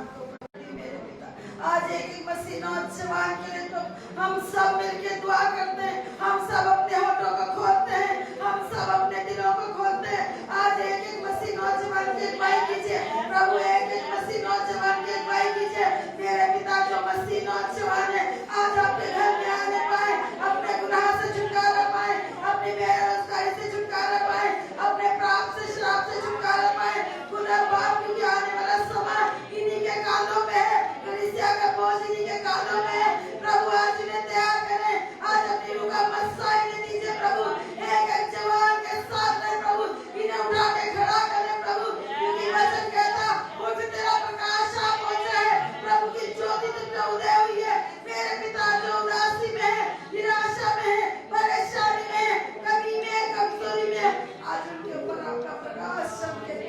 नौजवान को पकड़ी मेरे पिता। आज एक मसीह नौजवान के लिए तो हम सब मिलकर दुआ करते हैं, हम सब अपने होठों को खोलते हैं, हम सब अपने दिलों को खोलते हैं। आज एक मसीह नौजवान की अगुवाई कीजिए प्रभु, एक मसीह नौजवान की अगुवाई कीजिए मेरे पिता। जो मसीह नौजवान है आज आपके घर में आने पाए, अपने गुनाह से छुटकारा पाए, अपनी बेरोजगारी से छुटकारा पाए, अपने पाप से श्राप से छुटकारा पाए। पुनर्वास क्योंकि आने वाला समय इन्हीं के कानों में है, कलीसिया का बोझ इन्हीं के कानों में है। प्रभु आज इन्हें तैयार करें, आज अपनी रूह का मस्सा इन्हें दीजिए प्रभु। एक जवान के साथ रहे प्रभु, इन्हें उठा के खड़ा करें प्रभु, क्योंकि वचन कहता उठ तेरा प्रकाश आ पहुंचा है। प्रभु की ज्योति तुम पे उदय हुई है मेरे पिता। जो उदासी में है, निराशा में है, परेशानी में है, कमी में, कमजोरी में, आज उनके ऊपर आपका प्रकाश सबके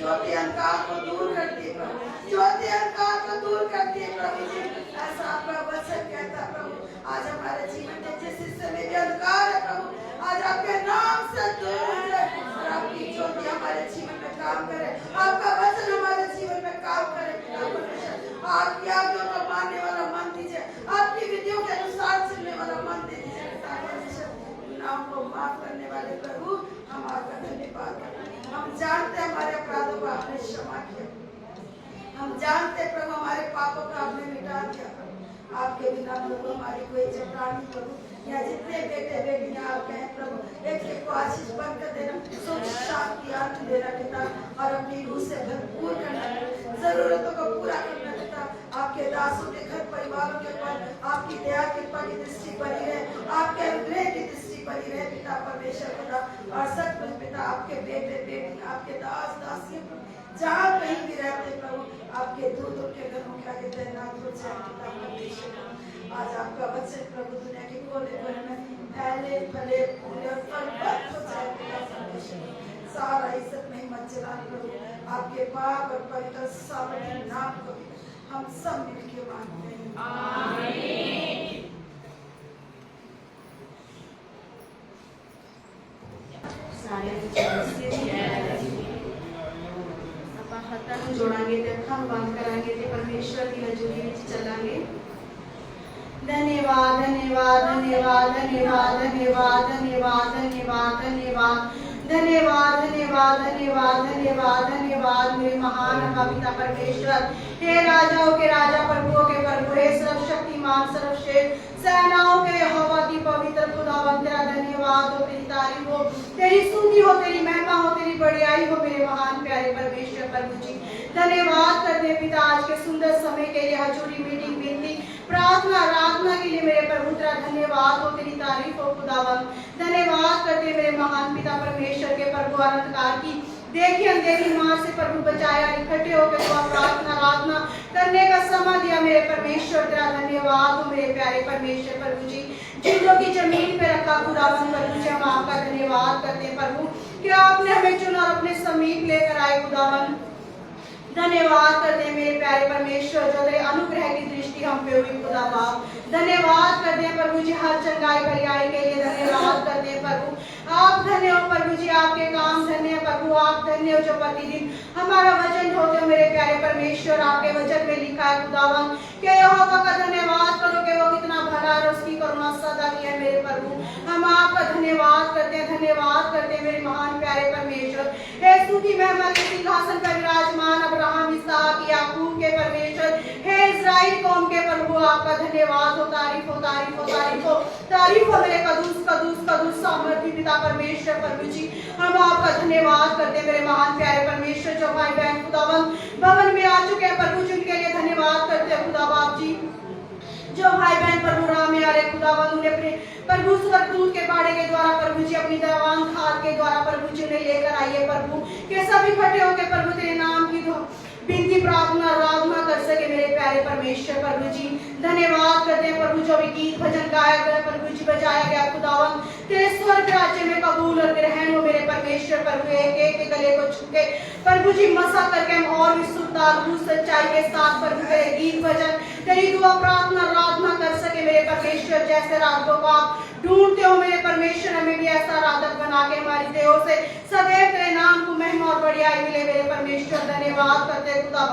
ज्योति अंधकार को दूर करती है प्रभु, ज्योति अंधकार को दूर करती है प्रभु जी। ऐसा आपका वचन कहता प्रभु। आज हमारे जीवन में जिस हिस्से में भी अंधकार है प्रभु, आज आपके नाम से दूर हो जाए और आपकी ज्योति हमारे जीवन में काम करे, आपका वचन हमारे जीवन में काम करे पिता परमेश्वर। आपकी आज्ञाओं को मानने वाला मन दीजिए, आपकी विधियों के अनुसार चलने वाला मन दे दीजिए पिता परमेश्वर। गुनाहों को माफ करने वाले प्रभु हम आपका धन्यवाद करते हैं। हम जानते हमारे अपराधों को आपने क्षमा किया, हम जानते प्रभु हमारे पापों को आपने मिटा दिया प्रभु। आपके बिना प्रभु हमारी कोई चपरानी प्रभु, या जितने बेटे बेटियां आपके हैं प्रभु, एक को आशीष बनकर देना, सुख शांति आनंद देना पिता, और अपनी रूह से भरपूर करना, जरूरतों को पूरा करना पिता। आपके दासों के घर परिवारों के ऊपर आपकी दया कृपा की दृष्टि बनी रहे, आपके अनुग्रह की दृष्टि बनी रहे पिता परमेश्वर पिता। और सचमुच पिता आपके बेटे बेटी, आपके दास दासियों जहाँ कहीं भी रहते प्रभु, आपके दूत उनके घरों के आगे तैनात हो जाए पिता परमेश्वर। आज आपका वचन प्रभु दुनिया के कोने कोने में फैले फले फूले और फलवत हो जाए पिता परमेश्वर। सारा इज्जत में मत चला प्रभु, आपके पाक और पवित्र सामर्थ्य नाम को हम सब मिलकर मानते हैं। आमीन। हाथां जोड़ांगे ते अखां बंद करांगे ते परमेश्वर की हजूरी विच चलांगे। धन्यवाद धन्यवाद धन्यवाद धन्यवाद धन्यवाद धन्यवाद धन्यवाद धन्यवाद धन्यवाद धन्यवाद धन्यवाद धन्यवाद धन्यवाद मेरे महान पिता परमेश्वर। हे राजाओं के राजा, प्रभुओं के प्रभु, हे सर्वशक्तिमान सर्वश्रेष्ठ सेनाओं के यहोवा की पवित्र खुदावंद, तेरा धन्यवाद हो, तेरी तारीफ हो, तेरी स्तुति हो, तेरी महिमा हो, तेरी बड़ाई हो मेरे महान प्यारे परमेश्वर प्रभु जी। धन्यवाद करते पिता आज के सुंदर समय के लिए, हजूरी मीटिंग बिनती प्रार्थना आराधना के लिए मेरे प्रभु तेरा धन्यवाद हो, तेरी तारीफ हो खुदावंद। धन्यवाद करते मेरे महान पिता परमेश्वर के प्रभु अनंतकाल की देखिए अंधेरी मार से प्रभु बचाया, इकट्ठे होकर दुआ प्रार्थना आराधना करने का समय दिया मेरे परमेश्वर, तेरा धन्यवाद हो मेरे प्यारे परमेश्वर प्रभु जी। जिंदों की जमीन पे रखा खुदावंद प्रभु जी, हम आपका धन्यवाद करते हैं प्रभु कि आपने हमें चुना और अपने समीप लेकर आए खुदावंद। धन्यवाद करते हैं मेरे प्यारे परमेश्वर, जो तेरे अनुग्रह की दृष्टि हम पे हुई खुदा बाप। धन्यवाद करते हैं प्रभु जी हर चंगाई भलाई के लिए, धन्यवाद करते हैं प्रभु। आप धन्य हो प्रभु जी, आपके काम धन्य प्रभु, आप धन्य हो जो प्रतिदिन हमारा वचन ढोते हो मेरे प्यारे परमेश्वर। आपके वचन में लिखा है खुदावन कि यहोवा का धन्यवाद करो कि वो कितना भला है, उसकी करुणा सदा की है मेरे प्रभु। हम आपका धन्यवाद करते हैं, धन्यवाद करते हैं मेरे महान प्यारे परमेश्वर। हे स्तुति महिमा के सिंहासन पर विराजमान अब्राहम इसहाक याकूब के परमेश्वर, हे इस्राएल कौम के प्रभु, आपका धन्यवाद हो, तारीफ हो, तारीफ हो, तारीफ हो, तारीफ हो मेरे कदूस कदूस कदूस सामर्थी पिता परमेश्वर प्रभु जी। हम आपका धन्यवाद करते हैं मेरे महान प्यारे परमेश्वर, जो भाई बहन खुदावंद भवन में आ चुके हैं प्रभु जी, उनके लिए धन्यवाद करते हैं खुदा बाप जी। जो भाई बहन प्रभु राम में आ रहे खुदावंद, उन्हें अपने प्रभु स्वर्गदूत के बाड़े के द्वारा प्रभु जी अपनी दरवान खाल के द्वारा प्रभु जी उन्हें लेकर आइए प्रभु, के सभी इकट्ठे होकर प्रभु तेरे नाम की बिनती प्रार्थना आराधना कर सके मेरे प्यारे परमेश्वर प्रभु जी। धन्यवाद करते हैं प्रभु, जो भी गीत भजन गाया गया प्रभु जी, बजाया गया खुदावन, तेरे स्वर्ग राज्य में कबूल और ग्रहण हो मेरे परमेश्वर प्रभु। एक एक के गले को छूके प्रभु जी मसा करके हम और भी शुद्धता सच्चाई के साथ प्रभु तेरे गीत भजन तेरी दुआ प्रार्थना आराधना कर सके मेरे परमेश्वर। जैसे रातों को आप ढूंढते हो मेरे परमेश्वर, हमें भी ऐसा आराधक बना के हमारी देहों से सदैव तेरे नाम को महिमा और बढ़ियाई मिले मेरे परमेश्वर। धन्यवाद करते खुदा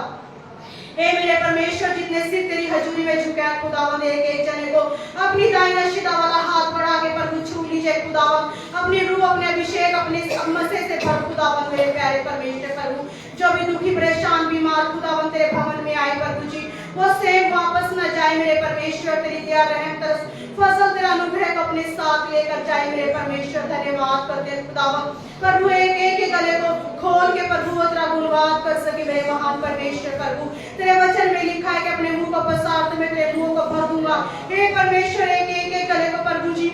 हे मेरे परमेश्वर, जितने सिर तेरी हजूरी में झुके हैं खुदावन, एक एक जने को अपनी दाई नशीदा वाला हाथ बढ़ा के प्रभु छू लीजिए खुदावन, अपनी रूह, अपने अभिषेक, अपने मसीह से भर खुदावन मेरे प्यारे परमेश्वर प्रभु। जो भी दुखी परेशान बीमार खुदावन तेरे भवन में आए प्रभु जी, वो सेम वापस न जाए मेरे परमेश्वर, तेरी दया रहम तरस फसल तेरा अनुग्रह को अपने साथ लेकर जाए मेरे परमेश्वर। धन्यवाद करते हैं खुदावन प्रभु, एक एक के गले को खोल के प्रभु वो तेरा गुणगान कर सके मेरे महान परमेश्वर प्रभु। तेरे वचन में लिखा है कि अपने मुंह को पसार तो मैं तेरे मुंह को भर दूंगा। हे परमेश्वर, एक एक के गले को प्रभु जी,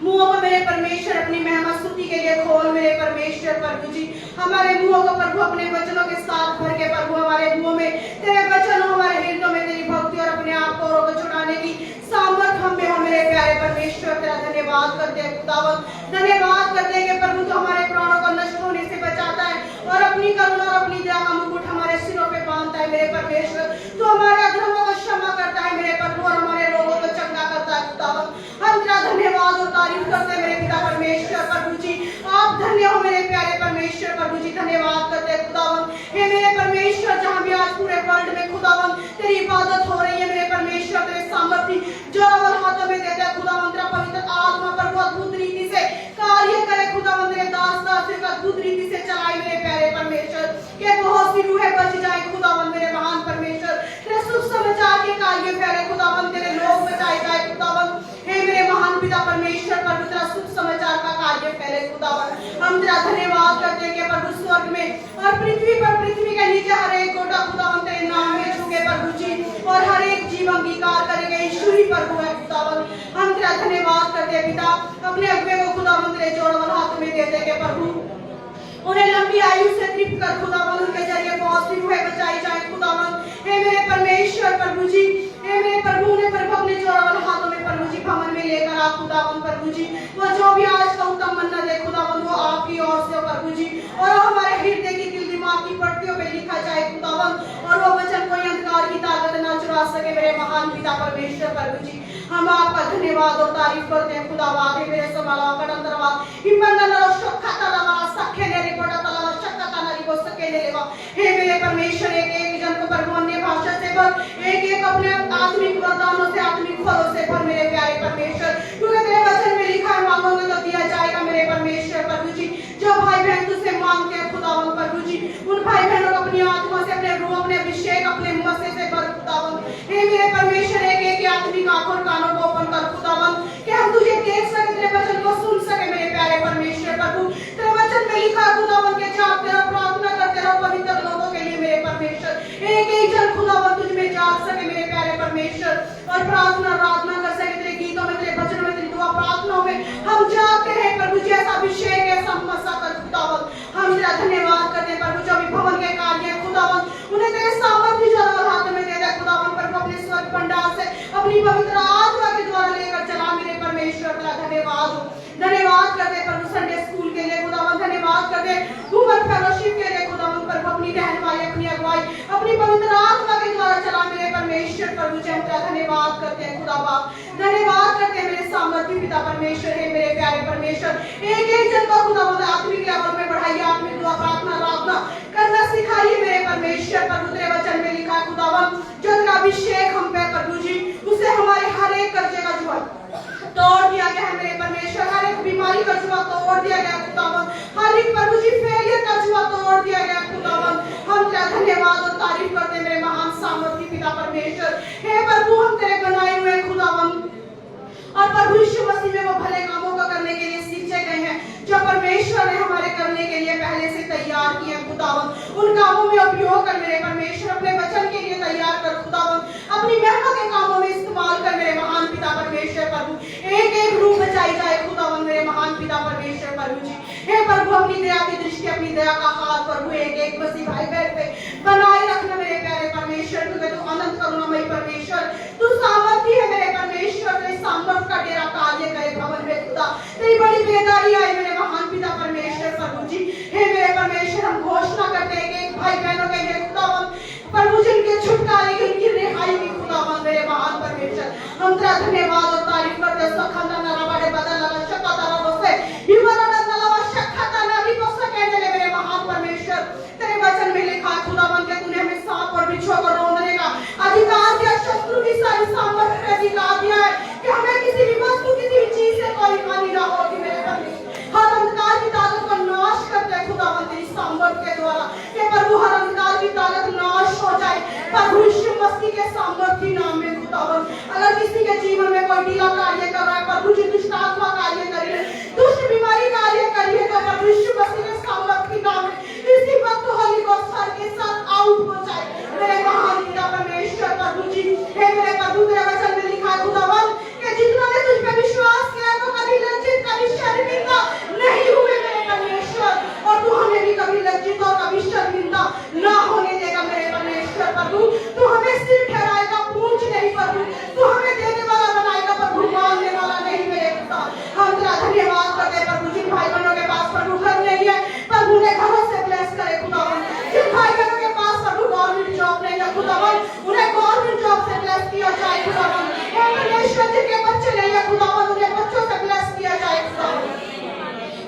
मुंहों को मेरे परमेश्वर अपनी महिमा स्तुति के लिए खोल मेरे परमेश्वर प्रभु जी। हमारे मुंहों को प्रभु अपने वचनों के साथ भर के प्रभु, हमारे मुंहों में तेरे वचन हो, हमारे हृदय में तेरी भक्ति और अपने आप को रोक छुड़ाने की सामर्थ हम में हो मेरे प्यारे परमेश्वर। तेरा धन्यवाद करते हैं खुदावन, धन्यवाद करते हैं कि प्रभु तो हमारे प्राणों को नष्ट होने से बचाता है और अपनी करुणा और अपनी दया का मुकुट हमारे सिरों पे बांधता है मेरे परमेश्वर। तो हमारे अधर्मों को क्षमा करता है मेरे प्रभु और हमारे रोगों को चंगा करता है खुदावन। हम तेरा धन्यवाद और तारीफ करते हैं मेरे पिता परमेश्वर प्रभु जी। आप धन्य हो मेरे प्यारे परमेश्वर प्रभु जी, धन्यवाद करते हैं खुदावन। हे मेरे परमेश्वर, जहां भी आज पूरे वर्ल्ड में खुदावन तेरी इबादत हो रही है मेरे परमेश्वर, तेरे सामर्थ्य जोरावर हाथों में देते हैं खुदावन। तेरा पवित्र आत्मा प्रभु अद्भुत रीति से कार्य करे खुदावन, तेरे दास दासियों को अद्भुत रीति से चलाए मेरे प्यारे परमेश्वर, के बहुत सी रूहें बच जाए खुदावन मेरे महान परमेश्वर। तेरे शुभ समाचार के कार्य फैले खुदावन, तेरे लोग बचाए जाए खुदावन। हे मेरे महान पिता परमेश्वर प्रभु, तेरा शुभ समाचार का कार्य फैले खुदावन। हम तेरा धन्यवाद करते हैं कि प्रभु स्वर्ग में और पृथ्वी पर, पृथ्वी के नीचे हर एक गोटा खुदावन तेरे नाम में झुके प्रभु जी, और हर एक जीव अंगीकार करेंगे यीशु ही प्रभु है खुदावन। हम तेरा धन्यवाद करते हैं पिता, अपने अगुवे को खुदावन तेरे जोड़वर हाथ में दे देंगे प्रभु, उन्हें लंबी आयु से तृप्त कर खुदावन, उनके जरिए बहुत सी रूहें बचाई जाए खुदावन। हे मेरे परमेश्वर प्रभु जी, हे मेरे प्रभु, उन्हें प्रभु अपने जोरावर हाथों में प्रभु जी भवन में लेकर आ खुदावन प्रभु जी। वो जो भी आज का उत्तम मन्नत है खुदावन, वो आपकी ओर से प्रभु जी, और हमारे हृदय की दिल दिमाग की पट्टियों पे लिखा जाए खुदावन, और वो वचन कोई अंधकार की ताकत न चुरा सके मेरे महान पिता परमेश्वर प्रभु जी। हम आपका धन्यवाद और तारीफ करते हैं खुदावाद। हे मेरे समाला कडंतरवाद हिम्मंदनरो शक्खतलवा सखेने रिपोर्टतलवा शक्कतना रिपो सकेने लेवा। हे मेरे परमेश्वर, एक एक जन को प्रभु अन्य भाषा से भर, एक एक अपने आत्मिक वरदानों से, आत्मिक फलों से भर मेरे प्यारे परमेश्वर, क्योंकि तेरे वचन में लिखा है मांगोगे तो दिया जाएगा मेरे परमेश्वर प्रभु जी। जो भाई बहन तुझसे मांगते हैं खुदावन प्रभु जी, उन भाई बहनों को अपनी आत्मा से, अपने रूह, अपने अभिषेक, अपने मसीह से भर खुदावन। हे मेरे परमेश्वर, एक एक आत्मिक आंखों कानों को ओपन कर खुदावन, कि हम तुझे देख सके, तेरे वचन को सुन सके मेरे प्यारे परमेश्वर प्रभु। तेरे वचन में लिखा खुदावन के जाग तेरा प्रार्थना करते रहो पवित्र लोगों के लिए मेरे परमेश्वर। एक एक जन खुदावन तुझ में जाग सके मेरे प्यारे परमेश्वर, और प्रार्थना आराधना कर सके तेरे गीतों में, तेरे वचनों में, तेरी दुआ प्रार्थनाओं में हम जागते हैं प्रभु जी। ऐसा अभिषेक, ऐसा मसा कर खुदावन। हम तेरा धन्यवाद करते हैं प्रभु, जो भी भवन के कार्य है खुदावन, उन्हें तेरे सामर्थ्य जोरावर हाथ में दे दे खुदावन प्रभु, अपने स्वर्ग भंडार से अपनी पवित्र आत्मा के द्वारा लेकर चला मेरे परमेश्वर। तेरा धन्यवाद हो, धन्यवाद करते प्रभु संडे स्कूल के लिए खुदावन, धन्यवाद करते वुमेन फेलोशिप के लिए खुदावन प्रभु, अपनी रहनुमाई, अपनी अगुवाई, अपनी पवित्र आत्मा के द्वारा चला मेरे परमेश्वर प्रभु जी। हम तेरा धन्यवाद करते हैं खुदा बाप, धन्यवाद करते हैं मेरे सामर्थ्य पिता परमेश्वर। है मेरे प्यारे परमेश्वर, एक एक जन को खुदावन आत्मिक लेवल में बढ़ाइए, आत्मिक दुआ प्रार्थना आराधना करना सिखाइए मेरे परमेश्वर प्रभु। तेरे वचन में लिखा है खुदावन, जो तेरा अभिषेक हम पे प्रभु जी, उसे हमारे हर एक कर्जे का जुआ तोड़ दिया गया है मेरे परमेश्वर, हर एक बीमारी का जुआ तोड़ दिया गया खुदावन, हर एक प्रभु जी फेलियर का जुआ तोड़ दिया गया खुदावन। हम तेरा धन्यवाद और तारीफ करते हैं मेरे महान सामर्थ्य पिता परमेश्वर। हे प्रभु, हम तेरे बनाए हुए खुदावन, और प्रभु यीशु मसीह में वो भले कामों को करने के लिए सींचे गए हैं जो परमेश्वर ने हमारे करने के लिए पहले से तैयार किए खुदावन। उन कामों में उपयोग कर मेरे परमेश्वर, अपने वचन के लिए तैयार कर खुदावन, अपनी महिमा के कामों में इस्तेमाल कर मेरे महान पिता परमेश्वर प्रभु। एक एक रूह बचाई जाए खुदावन मेरे महान पिता परमेश्वर प्रभु जी। हे प्रभु, अपनी दया की दृष्टि, अपनी दया का हाथ प्रभु एक एक मसीह भाई बहन पे बनाए रखना मेरे प्यारे परमेश्वर, क्योंकि तू अनंत करुणामय परमेश्वर, तू सामर्थ्य है मेरे परमेश्वर। तेरे सामर्थ का डेरा कार्य करे भवन में खुदा, तेरी बड़ी बेदारी आए मेरे महान पिता परमेश्वर प्रभु जी। हे मेरे परमेश्वर, हम घोषणा करते हैं कि एक भाई बहनों के लिए खुदावन प्रभु जी, उनके छुटकारे की, उनकी रिहाई की खुदावन मेरे महान परमेश्वर। हम तेरा धन्यवाद और तारीफ करते हैं। सखंदा नराबाड़े बदल लगा शक्का बसे युवना नलवा शक्का नरी बसे कहने ले मेरे महान परमेश्वर। तेरे वचन में लिखा है खुदावन के तूने हमें सांप और बिच्छू को प्रभु यीशु मसीह के सामर्थ्य नाम में खुदावन। अगर किसी के जीवन में कोई ढीला कार्य कर रहा है प्रभु जी, दुष्ट आत्मा कार्य कर रही है, दुष्ट बीमारी कार्य कर रही है, तो प्रभु यीशु मसीह के सामर्थ्य नाम में इसी वक्त होली गोस्ट सर के साथ आउट हो जाए मेरे महान पिता परमेश्वर। प्रभु जी हे मेरे प्रभु, तेरे वचन में लिखा है खुदावन कि जितना ने तुझ पे विश्वास किया तो कभी लज्जित कभी शर्मिंदा नहीं हुए मेरे परमेश्वर, और तू हमें भी कभी लज्जित और कभी शर्मिंदा ना होने देगा मेरे परमेश्वर। प्रभु तू हमें सिर ठहराएगा, पूंछ नहीं प्रभु, तू हमें देने वाला बनाएगा प्रभु, मांगने वाला नहीं मेरे पिता। हम तेरा धन्यवाद करते हैं प्रभु। जिन भाई बहनों के पास प्रभु घर नहीं है प्रभु ने घरों से ब्लेस करे खुदावन। जिन भाई बहनों के पास प्रभु गवर्नमेंट जॉब नहीं है खुदावन, उन्हें गवर्नमेंट जॉब से ब्लेस किया जाए खुदावन। हे परमेश्वर, जिनके बच्चे नहीं है खुदावन, उन्हें बच्चों से ब्लेस किया जाए खुदावन।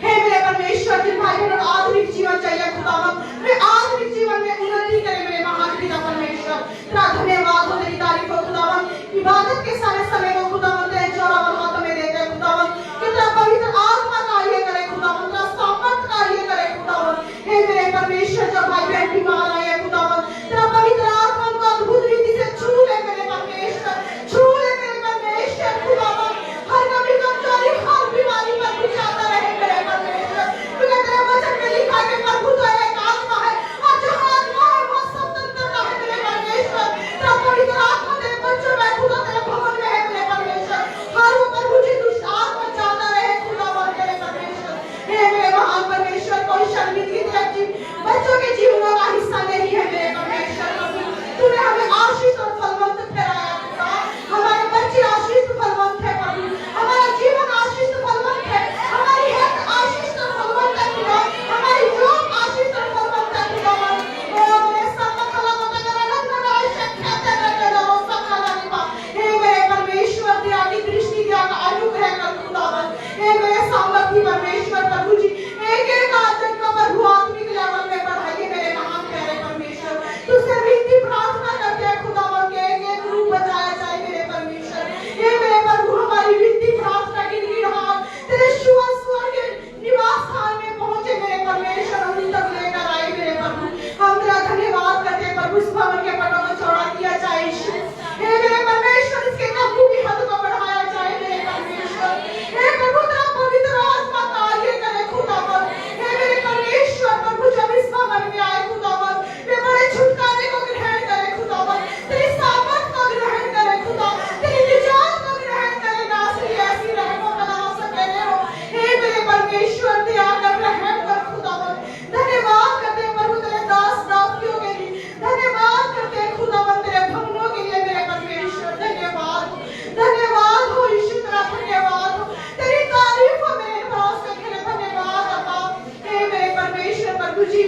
हे मेरे परमेश्वर, जिन भाई बहनों को आधुनिक जीवन चाहिए खुदावन, वे आधुनिक जीवन में उन्नति करें मेरे महान पिता परमेश्वर। तेरा धन्यवाद हो, तेरी तारीफ हो खुदावन। इबादत के सारे समय को खुदावन तेरे जोरावर हाथों में देते हैं खुदावन, कि तेरा पवित्र आत्मा कार्य करे खुदावन, तेरा सामर्थ कार्य करे खुदावन। हे मेरे परमेश्वर, जब भाई बहन बीमार आए हैं खुदावन, तेरा पवित्र आत्मा को अद्भुत रीति से छू ले मेरे परमेश्वर, छू ले मेरे परमेश्वर खुदावन। हर कभी कमजोरी, हर बीमारी पर कुछ आता रहे मेरे परमेश्वर, क्योंकि तेरे वचन में लिखा है कि प्रभु तो एक आत्मा है, और जहां आत्मा है वहां स्वतंत्रता है मेरे परमेश्वर। तेरा पवित्र आत्मा तेरे बच्चों में खुदा, तेरे भवन में है मेरे परमेश्वर। हर वो प्रभु जी दुष्ट आत्मा जाता रहे खुदावन मेरे परमेश्वर। हे मेरे महान परमेश्वर, कोई शर्मिंदगी तेरे बच्चों के जीवनों का हिस्सा नहीं है मेरे परमेश्वर। प्रभु तूने हमें आशीष और फलवंत ठहराया खुदा, हमारे बच्चे आशीष फलवंत है प्रभु, हमारा जीवन आशीष फलवंत है, हमारी हेल्थ आशीष फलवंत है खुदा, हमारी जॉब आशीष फलवंत है खुदावन। ओ मेरे सकला मगरा नन्ना शक्ति करके दो सकला निभा। हे मेरे परमेश्वर, तेरा की दृष्टि का अनुग्रह कर खुदावन। हे मेरे सामर्थ्य परमेश्वर प्रभु जी, एक एक आचरण का प्रभु आत्मिक लेवल में बढ़ाइए मेरे महान प्यारे परमेश्वर। तुझसे विनती प्रार्थना करते हैं खुदावन के एक रूप बचाया जाए मेरे परमेश्वर। हे मेरे प्रभु, हमारी विनती प्रार्थना की गिरहार तेरे शुभ स्वर्ग निवास स्थान में पहुंचे मेरे परमेश्वर, हम तक लेकर आए मेरे प्रभु। हम तेरा धन्यवाद करते हैं प्रभु, इस भवन के पटों को चौड़ा किया जाए यीशु। हे मेरे परमेश्वर, इसके तंबू की हद को बढ़ाया जाए मेरे परमेश्वर। हे प्रभु, तेरा पवित्र आत्मा कार्य करे खुदावन। हे मेरे परमेश्वर प्रभु, जब इस भवन में आए खुदावन, वे बड़े छुटकारे को ग्रहण करे खुदावन, तेरी सामर्थ को ग्रहण करे खुदा, तेरी निजात को ग्रहण करे। नासरी ऐसी रहमो बना सके हो। हे मेरे परमेश्वर, दया कर रहम कर खुदावन। धन्यवाद करते हैं प्रभु तेरे दास दासियों के लिए, धन्यवाद करते हैं खुदावन तेरे भवनों के लिए मेरे परमेश्वर। धन्यवाद हो, धन्यवाद हो यीशु, तेरा धन्यवाद हो, तेरी तारीफ हो मेरे दास के लिए। धन्यवाद अब्बा। हे मेरे परमेश्वर प्रभु जी,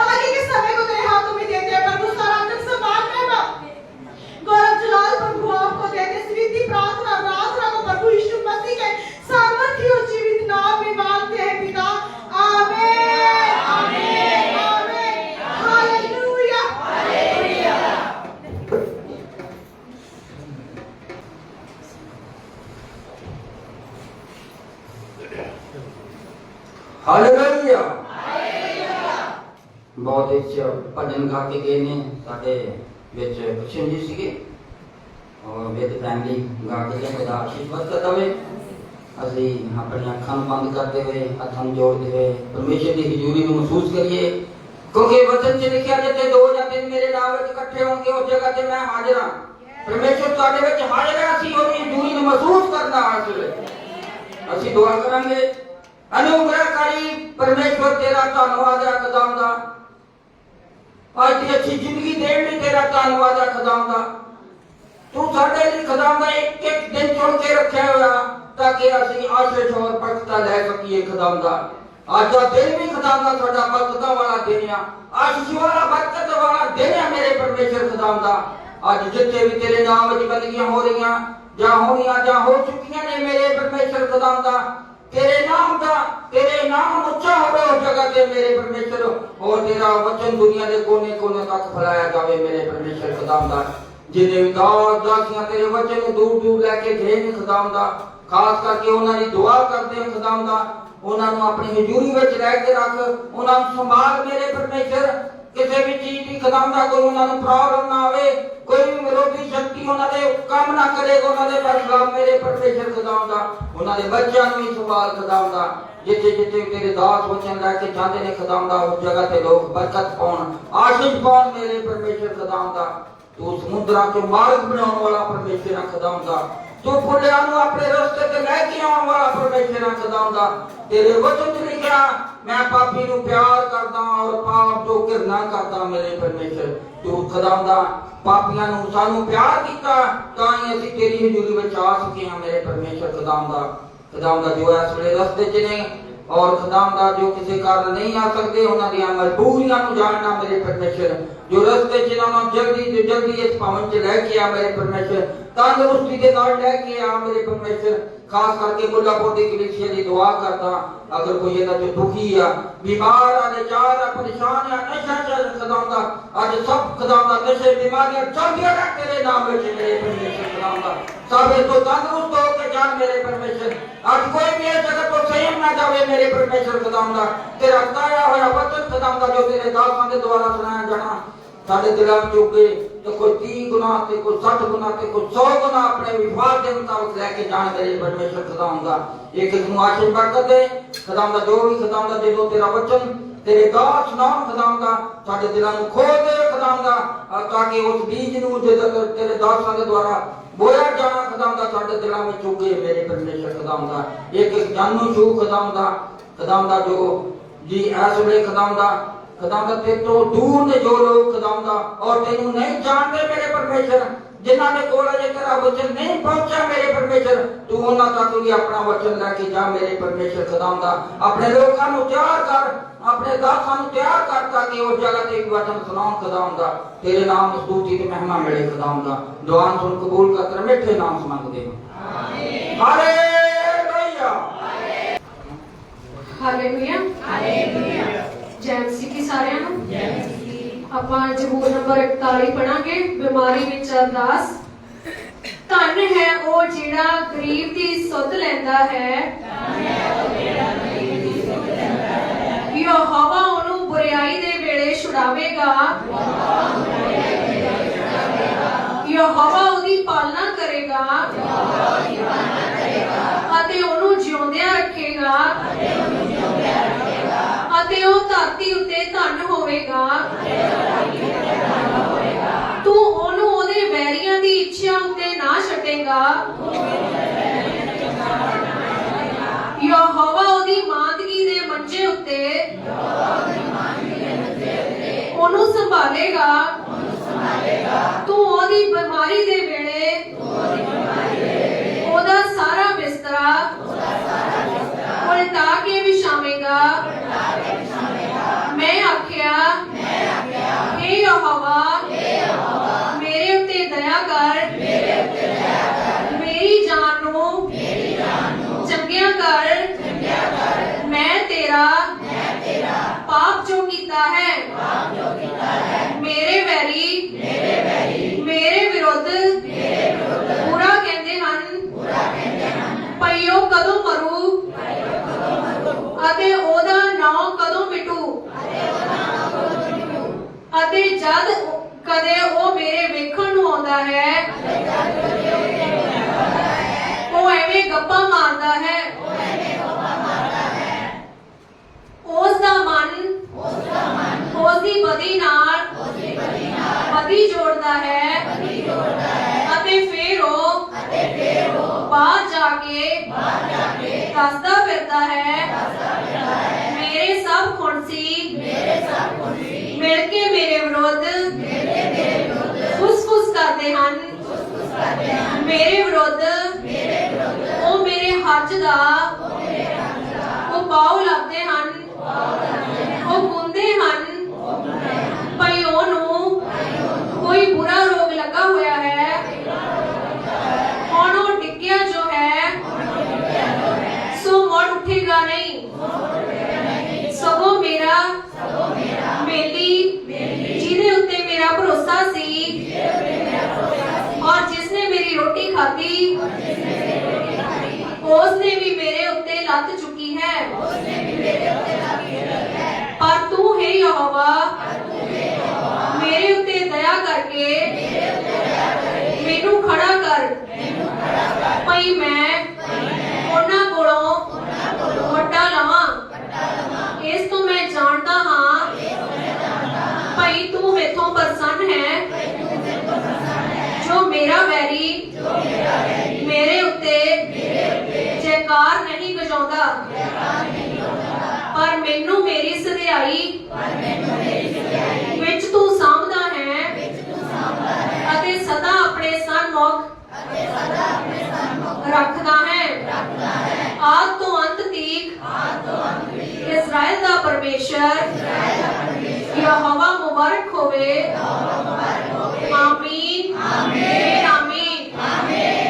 आगे के समय को तेरे हाथों में देते हैं प्रभु। सारांश समान में गौरव जलाल प्रभु आपको देते हैं। स्वीति प्रार्थना प्रार्थना को प्रभु यीशु मसीह के सामर्थ्य और जीवित नाम में मांगते हैं पिता, आमीन आमीन आमीन। Hallelujah hallelujah. हालेलुया। बहुत अच्छे भजन गा के गए ने साडे विच कृष्ण जी सीगे और विद फैमिली गा के गए। खुदा आशीर्वाद करता होवे। ਅਸੀਂ ਆਪਣੀਆਂ ਅੱਖਾਂ ਨੂੰ ਬੰਦ ਕਰਦੇ ਹੋਏ, ਹੱਥਾਂ ਨੂੰ ਜੋੜਦੇ ਹੋਏ ਪਰਮੇਸ਼ਰ ਦੀ ਹਜ਼ੂਰੀ ਨੂੰ ਮਹਿਸੂਸ ਕਰੀਏ, ਕਿਉਂਕਿ ਵਚਨ 'ਚ ਲਿਖਿਆ ਜਿੱਥੇ ਦੋ ਜਾਂ ਤਿੰਨ ਮੇਰੇ ਨਾਮ ਵਿੱਚ ਇਕੱਠੇ ਹੋਣਗੇ ਉਸ ਜਗ੍ਹਾ ਤੇ ਮੈਂ ਹਾਜ਼ਰ ਹਾਂ। ਪਰਮੇਸ਼ਰ ਤੁਹਾਡੇ ਵਿੱਚ ਹਾਜ਼ਰ ਹੈ। ਅਸੀਂ ਉਹਦੀ ਹਜ਼ੂਰੀ ਨੂੰ ਮਹਿਸੂਸ ਕਰਨਾ ਹਾਸਲ। ਅਸੀਂ ਦੁਆ ਕਰਾਂਗੇ। अनुग्रहकारी परमेश्वर तेरा धन्यवाद है खुदावंदा, आज की अच्छी जिंदगी देने लिए तेरा धन्यवाद है खुदावंदा। तू साडे लिए खुदावंदा एक एक दिन चुन के रखा हुआ ताकि असि आशीष और बरकत ले सकीए खुदावंदा। आज का दिन भी खुदावंदा साडा बरकत वाला दिन है, आशीष वाला बरकत वाला दिन है मेरे परमेश्वर खुदावंदा। आज जितने भी तेरे नाम में बंदगियां हो रही या होनियां या हो चुकी ने मेरे परमेश्वर खुदावंदा, तेरे नाम ऊंचा होवे उस जगह ते मेरे परमेश्वर, और तेरा वचन दुनिया के कोने कोने तक फैलाया जावे मेरे परमेश्वर खुदावंदा। जिन्हें भी दास दासियां तेरे वचन को दूर दूर लेके गए ने खुदावंदा, खास करके उन्हां दी दुआ करते हैं खुदावंदा, उन्हां नूं अपनी हजूरी विच रह के रख, उन्हां नूं संभाल मेरे परमेश्वर। ਕਿਸੇ ਵੀ ਚੀਜ਼ ਦੀ ਖੁਦਾਵੰਦਾ ਕੋਈ ਉਹਨਾਂ ਨੂੰ ਪ੍ਰੋਬਲਮ ਨਾ ਆਵੇ, ਕੋਈ ਵੀ ਵਿਰੋਧੀ ਸ਼ਕਤੀ ਉਹਨਾਂ ਦੇ ਕੰਮ ਨਾ ਕਰੇਗਾ ਉਹਨਾਂ ਦੇ ਖਿਲਾਫ। ਮੇਰੇ ਪਰਮੇਸ਼ਰ ਖੁਦਾਵੰਦਾ ਉਹਨਾਂ ਦੇ ਬੱਚਿਆਂ ਨੂੰ ਵੀ ਸੰਭਾਲ ਖੁਦਾਵੰਦਾ। ਜਿੱਥੇ ਜਿੱਥੇ ਤੇਰੇ ਦਾਸ ਵਚਨ ਲੈ ਕੇ ਜਾਂਦੇ ਨੇ ਖੁਦਾਵੰਦਾ, ਉਸ ਜਗ੍ਹਾ ਤੇ ਲੋਕ ਬਰਕਤ ਪਾਉਣ, ਆਸ਼ੀਸ਼ ਪਾਉਣ। ਮੇਰੇ ਪਰਮੇਸ਼ਰ ਖੁਦਾਵੰਦਾ ਤੂੰ ਸਮੁੰਦਰਾਂ ਚੋਂ ਮਾਰਗ ਬਣਾਉਣ ਵਾਲਾ ਪਰਮੇਸ਼ਰ ਆ ਖੁਦਾਵੰਦਾ। ਤੂੰ ਫੁੱਲਿਆਂ ਨੂੰ ਆਪਣੇ ਰਸਤੇ ਤੇ ਲੈ ਕੇ ਆਉਣ ਵਾਲਾ ਪਰਮੇਸ਼ਰ ਆ ਖੁਦਾਵੰਦਾ। ਤੇਰੇ ਵਚਨ ਚ ਲਿਖਿਆ, ਮੈਂ ਪਾਪੀ ਨੂੰ ਪਿਆਰ ਕਰਦਾ ਔਰ ਪਾਪ ਤੋਂ ਘਿਰਨਾ ਕਰਦਾ। ਮੇਰੇ ਪਰਮੇਸ਼ਰ ਤੂੰ ਖੁਦਾਵੰਦਾ ਪਾਪੀਆਂ ਨੂੰ ਸਾਨੂੰ ਪਿਆਰ ਕੀਤਾ ਤਾਂ ਹੀ ਅਸੀਂ ਤੇਰੀ ਹਜ਼ੂਰੀ ਵਿੱਚ ਆ ਸਕੇ ਹਾਂ। ਮੇਰੇ ਪਰਮੇਸ਼ਰ ਖੁਦਾਵੰਦਾ ਜੋ ਇਸ ਵੇਲੇ ਰਸਤੇ ਚ ਨੇ ਔਰ ਖੁਦਾਵੰਦਾ ਜੋ ਕਿਸੇ ਕਾਰਨ ਨਹੀਂ ਆ ਸਕਦੇ, ਉਹਨਾਂ ਦੀਆਂ ਮਜਬੂਰੀਆਂ ਨੂੰ ਜਾਣਨਾ। ਮੇਰੇ ਪਰਮੇਸ਼ਰ ਜੋ ਰਸਤੇ ਚ ਉਹਨਾਂ ਨੂੰ ਜਲਦੀ ਤੋਂ ਜਲਦੀ ਇਸ ਭਵਨ ਚ ਲੈ ਕੇ ਆ। ਮੇਰੇ ਪਰਮੇਸ਼ਰ ਤੰਦਰੁਸਤੀ ਦੇ ਨਾਲ ਲੈ ਕੇ ਆ। ਮੇਰੇ ਪਰਮੇਸ਼ਰ ਖਾਸ ਕਰਕੇ ਮੁੱਲਾਪੁਰ ਦੀ ਕਲੀਸਿਆ ਦੀ ਦੁਆ ਕਰਦਾ, ਅਗਰ ਕੋਈ ਇਹਨਾਂ ਚ ਦੁਖੀ ਆ, ਬਿਮਾਰ ਆ, ਲਾਚਾਰ ਆ, ਪਰੇਸ਼ਾਨ ਆ, ਨਸ਼ਾ ਚੱਲ ਖੁਦਾਵੰਦਾ ਅੱਜ ਸਭ ਖੁਦਾਵੰਦਾ ਨਸ਼ੇ ਬਿਮਾਰੀਆਂ ਚੱਲਦੀਆਂ ਨੇ ਤੇਰੇ ਨਾਮ ਵਿੱਚ। ਮੇਰੇ ਪਰਮੇਸ਼ਰ ਖੁਦਾਵੰਦਾ ਸਭ ਇਹ ਤੋਂ ਤੰਦਰੁਸਤ ਹੋ ਕੇ ਜਾਣ। ਮੇਰੇ ਪਰਮੇਸ਼ਰ ਅੱਜ ਕੋਈ ਵੀ ਇਸ ਜਗਤ ਤੋਂ ਸਹਿਮ ਨਾ ਜਾਵੇ। ਮੇਰੇ ਪਰਮੇਸ਼ਰ ਖੁਦਾਵੰਦਾ ਤੇਰਾ ਤਾਇਆ ਹੋਇਆ ਵਚਨ ਖੁਦਾਵੰਦਾ ਜੋ ਤੇਰੇ ਦਾਸਾਂ ਦੇ ਦੁਆਰਾ ਸੁਣਾਇਆ ਜਾਣਾ ਸਾਡੇ ਦਿਲਾਂ ਵਿੱਚ ਉੱਗੇ ਤੇ ਕੋਈ 30 ਗੁਣਾ ਤੇ ਕੋਈ 60 ਗੁਣਾ ਤੇ ਕੋਈ 100 ਗੁਣਾ ਆਪਣੇ ਵਿਵਾਦ ਦੇ ਮੁਤਾਬਕ ਲੈ ਕੇ ਜਾਣ। ਮੇਰੇ ਪਰਮੇਸ਼ਰ ਖੁਦਾਵੰਦਾ ਇੱਕ ਨੂੰ ਆਸ਼ੀਰਵਾਦ ਬਰਕਤ ਦੇ ਖੁਦਾਵੰਦਾ। ਜੋ ਵੀ ਖੁਦਾਵੰਦਾ ਜਦੋਂ ਤੇਰਾ ਵਚਨ ਤੇਰੇ ਦਾਸ ਨਾਮ ਖੁਦਾਵੰਦਾ ਸਾਡੇ ਦਿਲਾਂ ਨੂੰ ਖੋਲ ਦੇ ਖੁਦਾਵੰਦਾ, ਤਾਂ ਕਿ ਉਸ ਬੀਜ ਨੂੰ ਜਦੋਂ ਤੇਰੇ ਦਾਸਾਂ ਦੇ ਦੁਆਰਾ ਬੋਇਆ ਜਾਣਾ ਖੁਦਾਵੰਦਾ ਸਾਡੇ ਦਿਲਾਂ ਵਿੱਚ ਉੱਗੇ। ਮੇਰੇ ਪਰਮੇਸ਼ਰ ਖੁਦਾਵੰਦਾ ਇੱਕ ਜਾਨੂ ਛੂ ਖੁਦਾਵੰਦਾ ਜੋ ਜੀ ਇਸ ਵੇਲੇ ਖੁਦਾਵੰਦਾ ਤੇ ਤੋਂ ਦੂਰ ਨੇ ਜੋ ਲੋਕ ਖੁਦਾਵੰਦਾ ਔਰ ਤੈਨੂੰ ਨਹੀਂ ਜਾਣਦੇ। ਮੇਰੇ ਪਰਮੇਸ਼ਰ ਜਿਨ੍ਹਾਂ ਦੇ ਕੋਲ ਅਜੇ ਤੇਰਾ ਵਚਨ ਨਹੀਂ ਪਹੁੰਚਿਆ। ਮੇਰੇ ਪਰਮੇਸ਼ਰ ਤੂੰ ਉਹਨਾਂ ਤੱਕ ਵੀ ਆਪਣਾ ਵਚਨ ਲੈ ਕੇ ਜਾ। ਮੇਰੇ ਪਰਮੇਸ਼ਰ ਖੁਦਾਵੰਦਾ ਆਪਣੇ ਲੋਕਾਂ ਨੂੰ ਤਿਆਰ ਕਰ, ਆਪਣੇ ਦਾਸਾਂ ਨੂੰ ਤਿਆਰ ਕਰ ਤਾਂ ਕਿ ਉਸ ਜਗ੍ਹਾ ਤੇ ਇੱਕ ਵਚਨ ਸੁਣਾਉਣ ਖੁਦਾਵੰਦਾ। ਤੇਰੇ ਨਾਮ ਦੀ ਸਤੂਤੀ ਤੇ ਮਹਿਮਾ ਮਿਲੇ ਖੁਦਾਵੰਦਾ। ਦੁਆ ਸੁਣ ਕਬੂਲ ਕਰ, ਤੇਰੇ ਮਿੱਠੇ ਨਾਮ ਚ ਮੰਗਦੇ ਹਾਂ, ਆਮੀਨ। Hallelujah hallelujah hallelujah. ਜੈ ਮਸੀਹ ਕੀ ਸਾਰਿਆਂ ਨੂੰ। ਜੈ ਮਸੀਹ। ਆਪਾਂ ਜ਼ਬੂਰ ਨੰਬਰ 41 ਪੜਾਂਗੇ। ਬਿਮਾਰੀ ਵਿੱਚ ਅਰਦਾਸ। ਧੰਨ ਹੈ ਉਹ ਜਿਹੜਾ ਗਰੀਬ ਦੀ ਸੁੱਧ ਲੈਂਦਾ ਹੈ, ਧੰਨ ਹੈ ਉਹ ਜਿਹੜਾ ਗਰੀਬ ਦੀ ਸੁੱਧ ਲੈਂਦਾ ਹੈ। ਯਹੋਵਾ ਉਹਨੂੰ ਬੁਰਾਈ ਦੇ ਵੇਲੇ ਛੁਡਾਵੇਗਾ, ਯਹੋਵਾ ਉਹਦੀ ਪਾਲਣਾ ਕਰੇਗਾ ਅਤੇ ਉਹਨੂੰ ਜਿਉਂਦਿਆਂ ਰੱਖੇਗਾ ਅਤੇ ਉਹ ਧਰਤੀ ਉੱਤੇ ਧਨ ਹੋਵੇਗਾ। ਤੂੰ ਉਹਨੂੰ ਉਹਦੇ ਵੈਰੀਆਂ ਦੀ ਇੱਛਾ ਉੱਤੇ ਨਾ ਛੱਡੇਗਾ। ਯਹੋਵਾ ਉਹਦੀ ਮਾਂਦਗੀ ਦੇ ਮੰਜੇ ਉੱਤੇ ਉਹਨੂੰ ਸੰਭਾਲੇਗਾ। ਤੂੰ ਉਹਦੀ ਬਿਮਾਰੀ ਦੇ ਵੇਲੇ ਉਹਦਾ ਸਾਰਾ ਬਿਸਤਰਾ ਉਲਟਾ ਕੇ ਵਿਛਾਵੇਂਗਾ। ਮੈਂ ਆਖਿਆ हे यहोवा ਮੇਰੇ ਉੱਤੇ ਦਇਆ ਕਰ, ਮੇਰੀ ਜਾਨ ਨੂੰ ਚੰਗਿਆ ਕਰ। ਮੈਂ ਤੇਰਾ ਪਾਪ ਜੋ ਕੀਤਾ ਹੈ, ਮੇਰੇ ਵੈਰੀ ਮੇਰੇ ਵਿਰੁੱਧ ਬੁਰਾ ਕਹਿੰਦੇ ਹਨ। ਭਈ ਉਹ ਕਦੋਂ ਮਰੂ ਅਤੇ ਉਹਦਾ ਨਾਂ ਕਦੋਂ ਮਿਟੂ। ਅਤੇ ਜਦ ਕਦੇ ਉਹ ਮੇਰੇ ਵੇਖਣ ਨੂੰ ਆਉਂਦਾ ਹੈ, ਉਹ ਐਵੇਂ ਗੱਪਾਂ ਮਾਰਦਾ ਹੈ। ਉਸ ਦਾ ਮਨ ਉਸ ਦੀ ਬਦੀ ਨਾਲ ਬਦੀ ਜੋੜਦਾ ਹੈ ਅਤੇ ਫਿਰ ਉਹ ਬਾਹਰ ਜਾ ਕੇ ਦੱਸਦਾ ਫਿਰਦਾ ਹੈ। ਮੇਰੇ ਸਭ ਖੁਣਸੀ ਮਿਲ ਕੇ ਮੇਰੇ ਵਿਰੁੱਧ ਫੁਸ-ਫੁਸ ਕਰਦੇ ਹਨ। ਮੇਰੇ ਵਿਰੁੱਧ ਉਹ ਮੇਰੇ ਹੱਥ ਦਾ ਉਹ ਪਾਉ ਲੱਗਦੇ ਹਨ, ਉਹ ਗੁੰਦੇ ਹਨ। ਭਈ ਉਹਨੂੰ ਕੋਈ ਬੁਰਾ ਰੋਗ ਲੱਗਾ ਹੋਇਆ ਹੈ। ਹੁਣ ਉਹ ਡਿੱਗਿਆ ਜੋ ਹੈ ਸੋ ਮੁੜ ਉੱਠੇਗਾ ਨਹੀਂ। ਸਗੋਂ ਮੇਰਾ ਮੇਲੀ ਜਿਹਦੇ ਉੱਤੇ ਮੇਰਾ ਭਰੋਸਾ ਸੀ ਔਰ ਜਿਸਨੇ ਮੇਰੀ ਰੋਟੀ ਖਾਧੀ, ਉਸਨੇ ਵੀ ਮੇਰੇ ਉੱਤੇ ਲੱਤ ਚੁੱਕੀ ਹੈ। ਪਰ ਤੂੰ ਹੈ ਯਹੋਵਾ ਵਿੱਚ ਤੂੰ ਸਾਂਭਦਾ ਹੈ ਅਤੇ ਸਦਾ ਆਪਣੇ ਸਨਮੁਖ ਰੱਖਦਾ ਹੈ ਆਦ ਤੋਂ ਅੰਤ ਤੀਕ ਇਜ਼ਰਾइल ਦਾ ਪਰਮੇਸ਼ਰ ਯਹੋਵਾ ਮੁਬਾਰਕ ਹੋਵੇ ਆਮੀਨ ਆਮੀਨ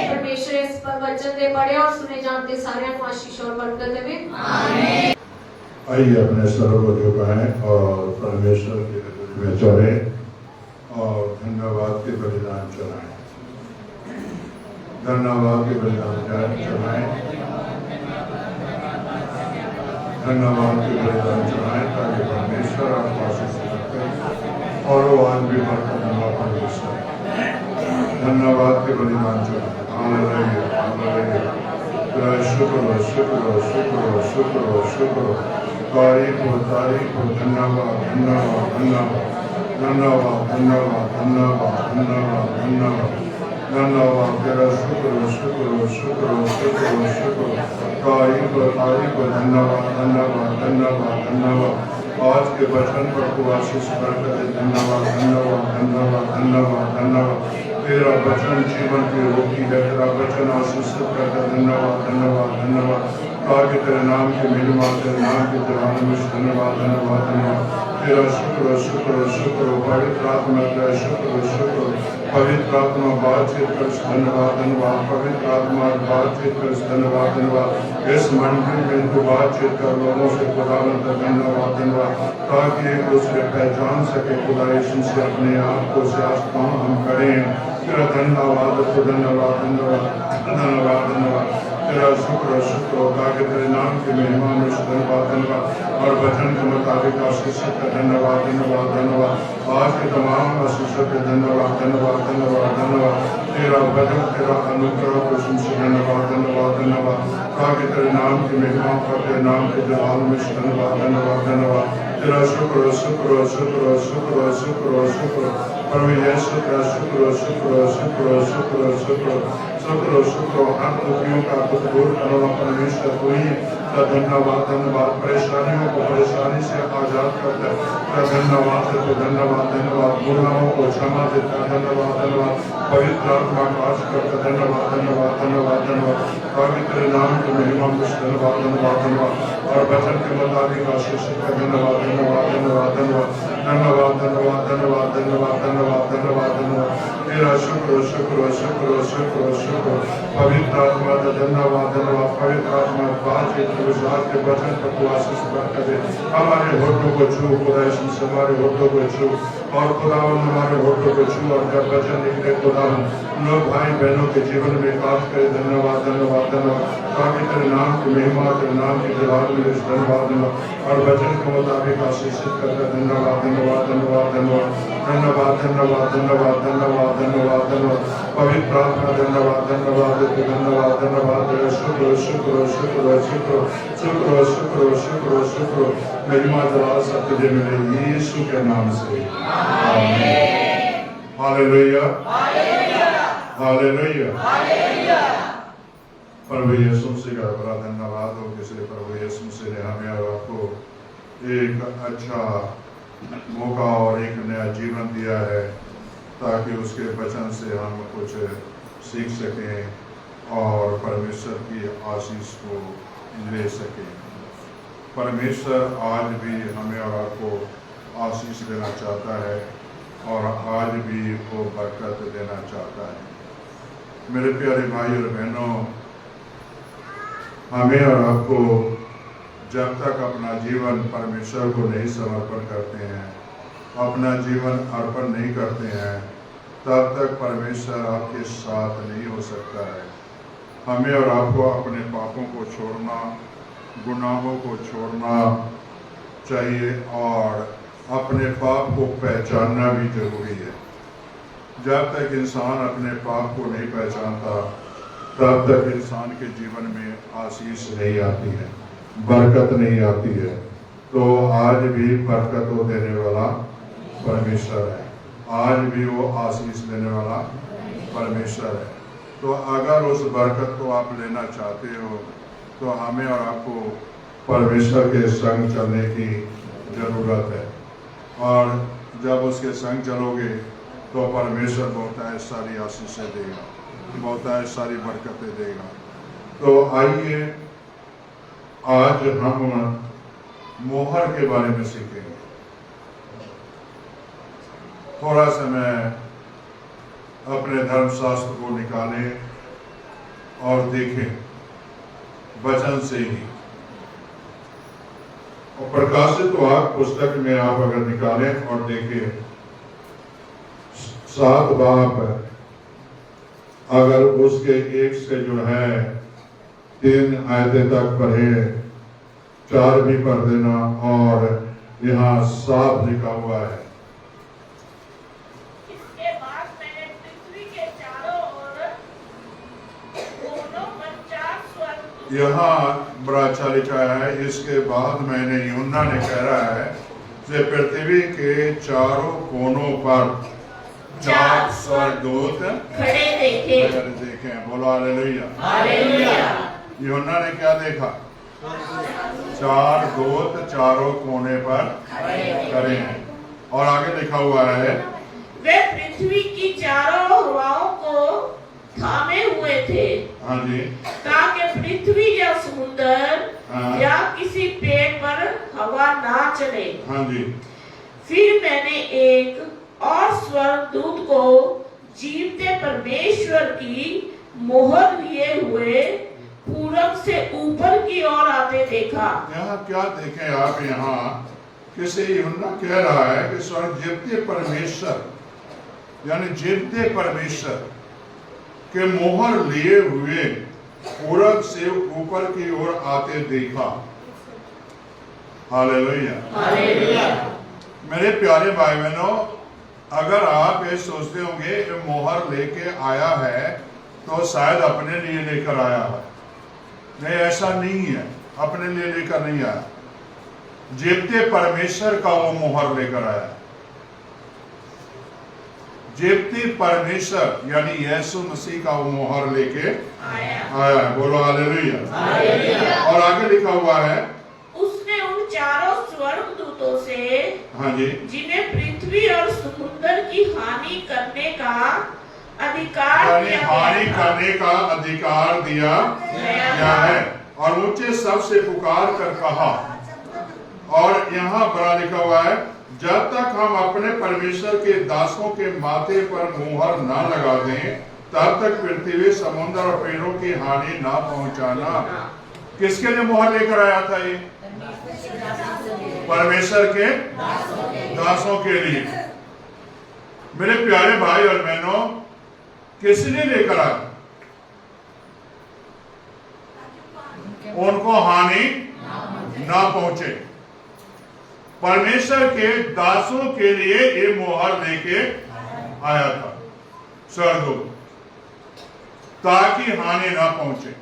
परमेश्वर इस वचन दे पढ़े और सुने जानते सारे को आशीष और बरकत देवे आमीन। आइए अपने सरों को झुकाएं और परमेश्वर के हजूरी में चढ़ें और धन्यवाद के बलिदान चढ़ाएं। धन्यवाद के बलिदान चढ़ाएं। धन्यवाद के बलिदान चढ़ाएं ताकि परमेश्वर आपको आशीष रखे और वो आज भी बरकत देगा परमेश्वर। धन्यवाद के बलिदान चढ़ाएं। हालेलुया हालेलुया शुक्र शुक्र शुक्र शुक्र शुक्र तारीफ हो धन्यवाद धन्यवाद धन्यवाद धन्यवाद धन्यवाद धन्यवाद धन्यवाद धन्यवाद धन्यवाद तेरा शुक्र शुक्र शुक्र शुक्र शुक्र तारीफ धन्यवाद धन्यवाद धन्यवाद धन्यवाद आज के वचन पर को आशीष बरकत धन्यवाद धन्यवाद धन्यवाद धन्यवाद धन्यवाद तेरा वचन जीवन की रोटी है तेरा वचन आशीष करता धन्यवाद धन्यवाद धन्यवाद ताकि तेरे नाम की महिमा तेरे नाम की जलाल में धन्यवाद धन्यवाद धन्यवाद तेरा शुक्र शुक्र शुक्र पवित्र आत्मा तेरा शुक्र शुक्र पवित्र आत्मा बातचीत कर धन्यवाद धन्यवाद पवित्र आत्मा बातचीत कर धन्यवाद धन्यवाद इस मंदिर में तो बातचीत कर लोगों से खुदावंद धन्यवाद धन्यवाद ताकि एक दूसरे पहचान सके खुदा यीशु से अपने आप को से आस्थान हम करें तेरा धन्यवाद धन्यवाद धन्यवाद धन्यवाद धन्यवाद तेरा शुक्र शुक्र ताकि तेरे नाम की महिमा में धन्यवाद धन्यवाद और वचन के मुताबिक आशीष का धन्यवाद धन्यवाद धन्यवाद आज के तमाम आशीषों के धन्यवाद धन्यवाद धन्यवाद धन्यवाद तेरा वचन तेरा अनुग्रह को सुनसे धन्यवाद धन्यवाद धन्यवाद ताकि तेरे नाम की महिमा पर तेरे नाम के जलाल में धन्यवाद धन्यवाद धन्यवाद तेरा शुक्र शुक्र शुक्र शुक्र शुक्र शुक्र प्रभु यीशु तेरा शुक्र शुक्र शुक्र शुक्र शुक्र शुक्र शुक्र हर दुखियों का दुख दूर करना परमेश्वर तू ही धन्यवाद धन्यवाद परेशानियों को परेशानी से आजाद करता है धन्यवाद तो धन्यवाद धन्यवाद गुनाहों को क्षमा देता धन्यवाद धन्यवाद पवित्र आत्मा का आश करता धन्यवाद धन्यवाद धन्यवाद धन्यवाद ताकि तेरे नाम की महिमा में धन्यवाद धन्यवाद धन्यवाद और वचन के मुताबिक आशीष का धन्यवाद धन्यवाद धन्यवाद धन्यवाद धन्यवाद धन्यवाद धन्यवाद धन्यवाद धन्यवाद धन्यवाद धन्यवाद तेरा शुक्र शुक्र शुक्र शुक्र शुक्र पवित्र आत्मा का धन्यवाद धन्यवाद पवित्र आत्मा बातचीत विश्वास के वचन पर तू आशीष बरकत दे हमारे होठों को छू खुदा यीशु से हमारे होठों को छू और खुदावन हमारे होठों को छू और जब वचन निकले खुदावन लोग भाई बहनों के जीवन में काज करे धन्यवाद धन्यवाद धन्यवाद ताकि तेरे नाम की महिमा तेरे नाम की जलाल में धन्यवाद धन्यवाद और वचन के मुताबिक आशीषित करते धन्यवाद धन्यवाद धन्यवाद धन्यवाद धन्यवाद धन्यवाद धन्यवाद धन्यवाद धन्यवाद धन्यवाद पवित्र आत्मा धन्यवाद धन्यवाद धन्यवाद धन्यवाद शुक्र शुक्र शुक्र शुक्र शुक्र शुक्र शुक्र शुक्र महिमा जलाल सब तुझे मिले यीशु के नाम से हालेलुया हालेलुया प्रभु यीशु मसीह का बड़ा धन्यवाद हो कि प्रभु यीशु मसीह ने हमें और आपको एक अच्छा मौका और एक नया जीवन दिया है ताकि उसके वचन से हम कुछ सीख सकें और परमेश्वर की आशीष को ले सकें। परमेश्वर आज भी हमें और आपको आशीष देना चाहता है और आज भी वो बरकत देना चाहता है। मेरे प्यारे भाई और बहनों, हमें और आपको जब तक अपना जीवन परमेश्वर को नहीं समर्पण करते हैं, अपना जीवन अर्पण नहीं करते हैं, तब तक परमेश्वर आपके साथ नहीं हो सकता है। हमें और आपको अपने पापों को छोड़ना, गुनाहों को छोड़ना चाहिए और अपने पाप को पहचानना भी जरूरी है। जब तक इंसान अपने पाप को नहीं पहचानता, तब तक इंसान के जीवन में आशीष नहीं आती है, बरकत नहीं आती है। तो आज भी बरकत को देने वाला परमेश्वर है, आज भी वो आशीष देने वाला परमेश्वर है। तो अगर उस बरकत को आप लेना चाहते हो तो हमें और आपको परमेश्वर के संग चलने की जरूरत है। और जब उसके संग चलोगे तो परमेश्वर बहुत है सारी आशीषें देगा, बहुत है सारी बरकतें देगा। तो आइए आज हम मोहर के बारे में सीखेंगे। थोड़ा समय अपने धर्मशास्त्र को निकालें और देखें वचन से ही। और प्रकाशित वाक्य पुस्तक में आप अगर निकालें और देखें 7 बाब, अगर उसके 1 से जो है 3 आयतें तक पढ़े, 4 भी पढ़ देना। और यहाँ साफ लिखा हुआ है, इसके बाद मैंने पृथ्वी के चारों ओर कोनों पर 4 स्वर्ग। यहाँ बड़ा अच्छा लिखा है। इसके बाद मैंने, यूहन्ना ने कह रहा है कि पृथ्वी के चारों कोनों पर 4 स्वर्गदूत खड़े देखे। देखें। बोलो हालेलुया। हालेलुया। यूहन्ना ने क्या देखा? 4 दूत चारों कोने पर खड़े हैं। और आगे लिखा हुआ है, वे पृथ्वी की चारों हवाओं को थामे हुए थे, हाँ जी, ताकि पृथ्वी या समुद्र हाँ। या किसी पेड़ पर हवा ना चले। हाँ जी। फिर मैंने एक और स्वर्गदूत को जीवते परमेश्वर की मोहर लिए हुए पूरब से ऊपर की ओर आते देखा। यहाँ क्या देखें आप? यहाँ किसी यूहन्ना कह रहा है कि स्वर्ग जीवते परमेश्वर, यानी जीवते परमेश्वर के मोहर लिए हुए पूरब से ऊपर की ओर आते देखा। हालेलुया। हालेलुया। मेरे प्यारे भाई बहनों, अगर आप ये सोचते होंगे कि मोहर लेके आया है तो शायद अपने लिए लेकर आया है, नहीं, ऐसा नहीं है। अपने लिए लेकर नहीं आया, जीवते परमेश्वर का वो मोहर लेकर आया। जीवते परमेश्वर यानी यीशु मसीह का वो मोहर लेके आया है। बोलो हालेलुया। हालेलुया। और आगे लिखा हुआ है, उसने उन चारों स्वर्गदूतों से, हाँ जी, जिन्हें पृथ्वी और समुद्र की हानि करने का अधिकार यानी दिया हानि गया था, करने का अधिकार दिया गया है। और ऊंचे शब्द से पुकार कर कहा। और यहाँ बड़ा लिखा हुआ है, जब तक हम अपने परमेश्वर के दासों के माथे पर मुहर ना लगा दें, तब तक पृथ्वी, समुद्र और पेड़ों की हानि ना पहुंचाना। किसके लिए मुहर लेकर आया था ये? परमेश्वर के दासों के लिए। मेरे प्यारे भाई और बहनों, किस लिए लेकर आया? उनको हानि ना पहुंचे। परमेश्वर के दासों के लिए ये मोहर लेके आया था स्वर्गदूत, ताकि हानि ना पहुंचे।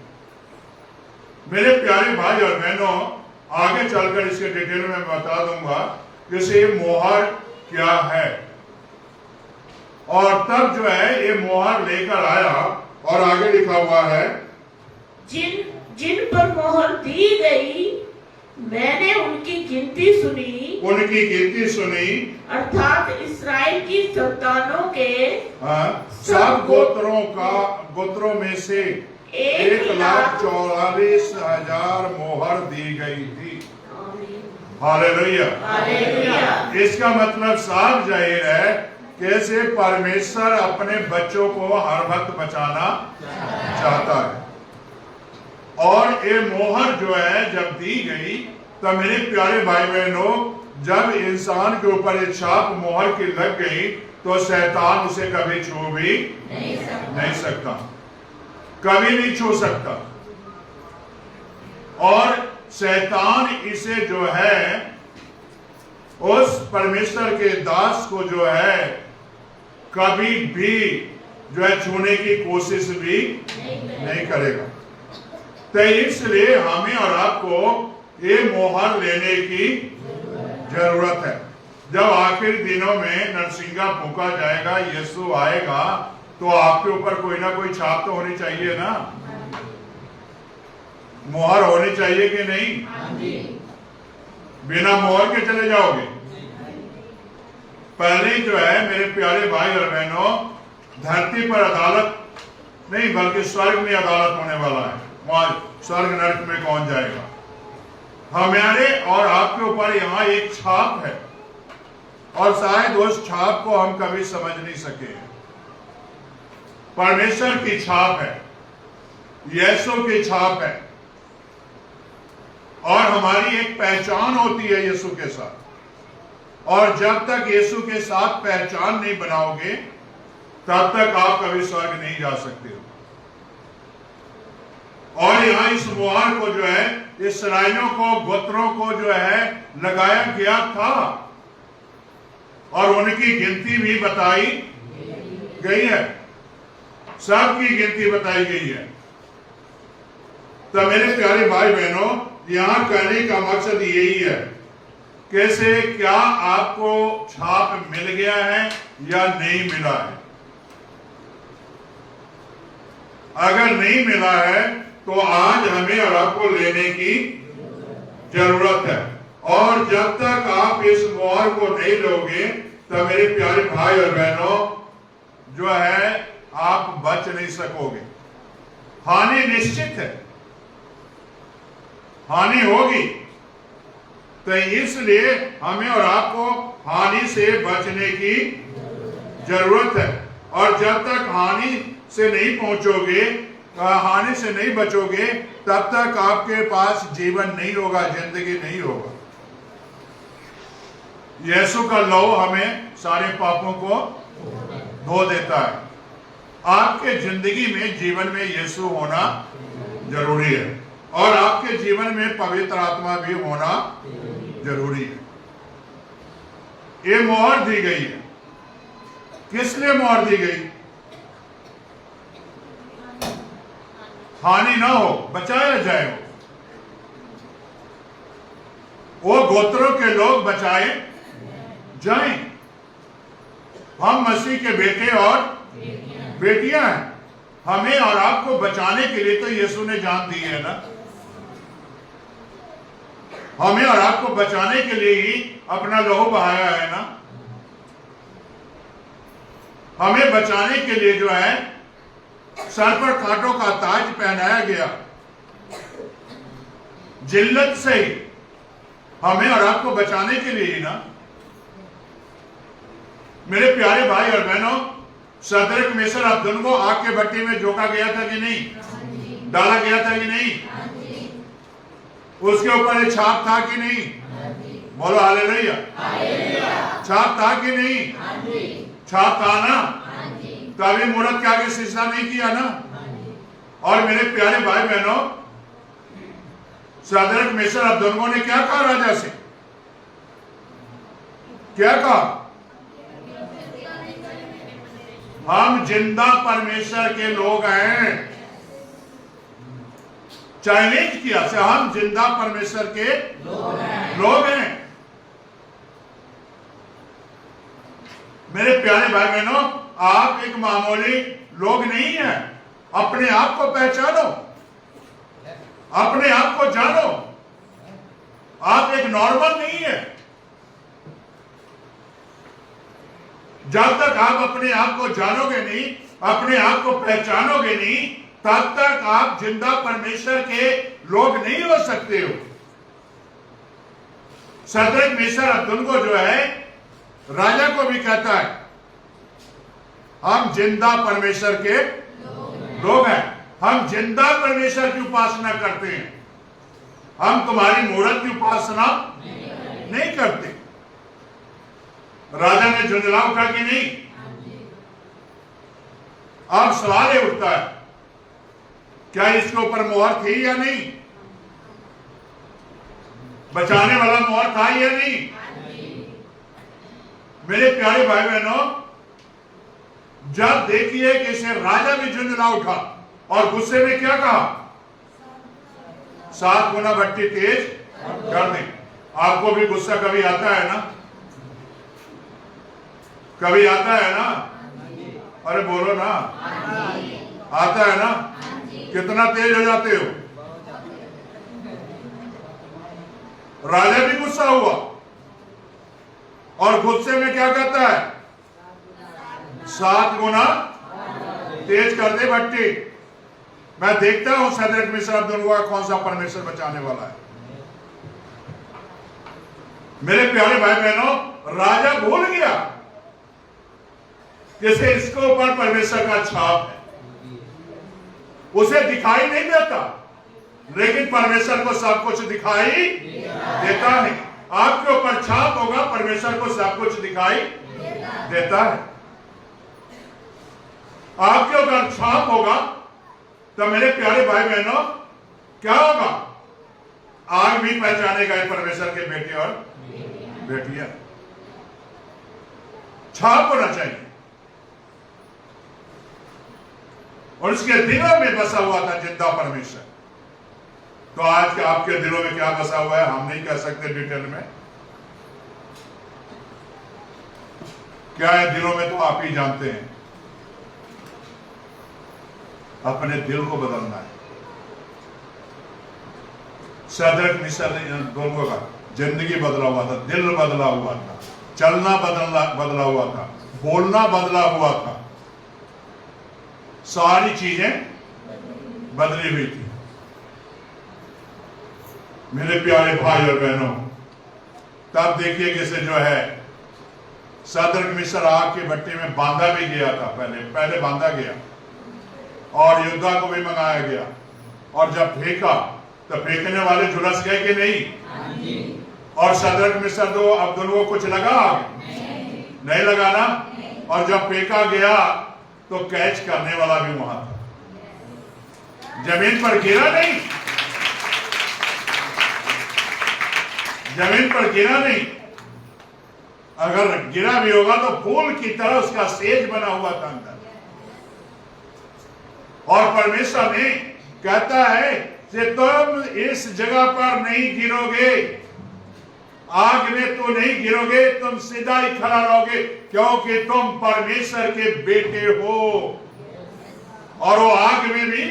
मेरे प्यारे भाई और बहनों, आगे चलकर इसके डिटेल में बता दूंगा कि ये मोहर क्या है। और तब जो है ये मोहर लेकर आया। और आगे लिखा हुआ है, जिन पर मोहर दी गई, मैंने उनकी गिनती सुनी, अर्थात इस्राएल की संतानों के सब गोत्रों में से 1,44,000 मोहर दी गई थी। हालेलुया। हालेलुया। इसका मतलब साफ जाहिर है, कैसे परमेश्वर अपने बच्चों को हर वक्त बचाना चाहता है। और ये मोहर जो है जब दी गई, तो मेरे प्यारे भाई बहनों, जब इंसान के ऊपर एक छाप मोहर की लग गई, तो शैतान उसे कभी छू भी नहीं सकता, कभी नहीं छू सकता। और शैतान इसे जो है, उस परमेश्वर के दास को जो है, कभी भी जो है छूने की कोशिश भी नहीं करेगा। तो इसलिए हमें और आपको ये मोहर लेने की जरूरत है। जब आखिरी दिनों में नरसिंगा फूंका जाएगा, यीशु आएगा, तो आपके ऊपर कोई ना कोई छाप तो होनी चाहिए ना, मोहर होनी चाहिए कि नहीं? बिना मोहर के चले जाओगे? पहले जो है मेरे प्यारे भाई और बहनों, धरती पर अदालत नहीं बल्कि स्वर्ग में अदालत होने वाला है। वहां स्वर्ग नरक में कौन जाएगा? हमारे और आपके ऊपर यहाँ एक छाप है और शायद उस छाप को हम कभी समझ नहीं सके। परमेश्वर की छाप है, यीशु की छाप है और हमारी एक पहचान होती है यीशु के साथ। और जब तक यीशु के साथ पहचान नहीं बनाओगे तब तक आप कभी स्वर्ग नहीं जा सकते हो। और यहाँ इस मुहर को जो है, इसराइलियों को, गोत्रों को जो है लगाया गया था और उनकी गिनती भी बताई गई है, सबकी गिनती बताई गई है। तो मेरे प्यारे भाई बहनों, यहां कहने का मकसद यही है, कैसे क्या आपको छाप मिल गया है या नहीं मिला है। अगर नहीं मिला है तो आज हमें और आपको लेने की जरूरत है। और जब तक आप इस मुहर को नहीं लोगे तो मेरे प्यारे भाई और बहनों जो है आप बच नहीं सकोगे। हानि निश्चित है, हानि होगी। तो इसलिए हमें और आपको हानि से बचने की जरूरत है। और जब तक हानि से नहीं पहुंचोगे, हानि से नहीं बचोगे, तब तक आपके पास जीवन नहीं होगा, जिंदगी नहीं होगा। यीशु का लहू हमें सारे पापों को धो देता है। आपके जिंदगी में, जीवन में यीशु होना जरूरी है और आपके जीवन में पवित्र आत्मा भी होना जरूरी है। ये मोहर दी गई है। किस लिए मोहर दी गई? हानि ना हो, बचाया जाए। वो गोत्रों के लोग बचाए जाएं। हम मसीह के बेटे और बेटियां हैं। हमें और आपको बचाने के लिए तो यीशु ने जान दी है ना। हमें और आपको बचाने के लिए ही अपना लहू बहाया है ना। हमें बचाने के लिए जो है सर पर कांटों का ताज पहनाया गया। जिल्लत से ही हमें और आपको बचाने के लिए ही ना। मेरे प्यारे भाई और बहनों, शद्रक मेशक अबेदनगो आग के भट्टी में झोंका गया था कि नहीं? डाला गया था कि नहीं? उसके ऊपर एक छाप था कि नहीं? बोलो हालेलुया। छाप था कि नहीं? छाप था ना। कभी मूर्त के आगे सिजदा नहीं किया ना। और मेरे प्यारे भाई बहनों, शद्रक मेशक अबेदनगो ने क्या कहा राजा से? क्या कहा? हम जिंदा परमेश्वर के लोग हैं। चैलेंज किया से हम जिंदा परमेश्वर के लोग हैं। मेरे प्यारे भाई बहनों, आप एक मामूली लोग नहीं हैं। अपने आप को पहचानो, अपने आप को जानो। आप एक नॉर्मल नहीं है। जब तक आप अपने आप को जानोगे नहीं, अपने आप को पहचानोगे नहीं, तब तक आप जिंदा परमेश्वर के लोग नहीं हो सकते हो। शद्रक मेशक अबेदनगो जो है राजा को भी कहता है, हम जिंदा परमेश्वर के लोग हैं। हम जिंदा परमेश्वर की उपासना करते हैं। हम तुम्हारी मूर्त की उपासना नहीं करते। राजा ने झुंझला उठा कि नहीं? अब सवाल ये उठता है, क्या इसके ऊपर मोहर थी या नहीं? बचाने वाला मोहर था या नहीं? मेरे प्यारे भाई बहनों, जब देखिए कि इसे राजा भी झुंझला उठा और गुस्से में क्या कहा? 7 गुना भट्टी तेज कर दे। आपको भी गुस्सा कभी आता है ना? कभी आता है ना? अरे बोलो ना, आता है ना? कितना तेज हो जाते हो? राजा भी गुस्सा हुआ और गुस्से में क्या करता है? 7 गुना तेज कर दे भट्टी। मैं देखता हूं सदरक मिस्र अब्दुल्लाह का कौन सा परमेश्वर बचाने वाला है। मेरे प्यारे भाई बहनों, राजा भूल गया जैसे इसके ऊपर परमेश्वर का छाप है। उसे दिखाई नहीं देता, लेकिन परमेश्वर को सब कुछ दिखाई देता है। आपके ऊपर छाप होगा, परमेश्वर को सब कुछ दिखाई देता है। आपके ऊपर छाप होगा तो मेरे प्यारे भाई बहनों क्या होगा? आग भी पहचानेगा परमेश्वर के बेटे और बेटियां। छाप होना चाहिए। और उसके दिलों में बसा हुआ था जिंदा परमेश्वर। तो आज के आपके दिलों में क्या बसा हुआ है हम नहीं कह सकते डिटेल में, क्या है दिलों में तो आप ही जानते हैं। अपने दिल को बदलना है। सदरक मिस्र दोनों का जिंदगी बदला हुआ था, दिल बदला हुआ था, चलना बदला हुआ था, बोलना बदला हुआ था, सारी चीजें बदली हुई थी। मेरे प्यारे भाई और बहनों, तब देखिए कैसे जो है सदरक मिस्र आग के भट्टी में बांधा भी गया था। पहले बांधा गया और योद्धा को भी मंगाया गया। और जब फेंका तो फेंकने वाले झुलस गए कि नहीं? और सदरक मिस्र दो अब्दुल्लाह को कुछ लगा? नहीं लगा ना। और जब फेंका गया तो कैच करने वाला भी वहां था। जमीन पर गिरा नहीं, जमीन पर गिरा नहीं। अगर गिरा भी होगा तो फूल की तरह उसका सेज बना हुआ था अंदर। और परमेश्वर ने कहता है कि तुम इस जगह पर नहीं गिरोगे, आग में तो नहीं गिरोगे, तुम सीधा ही खड़ा रहोगे, क्योंकि तुम परमेश्वर के बेटे हो। और वो आग में भी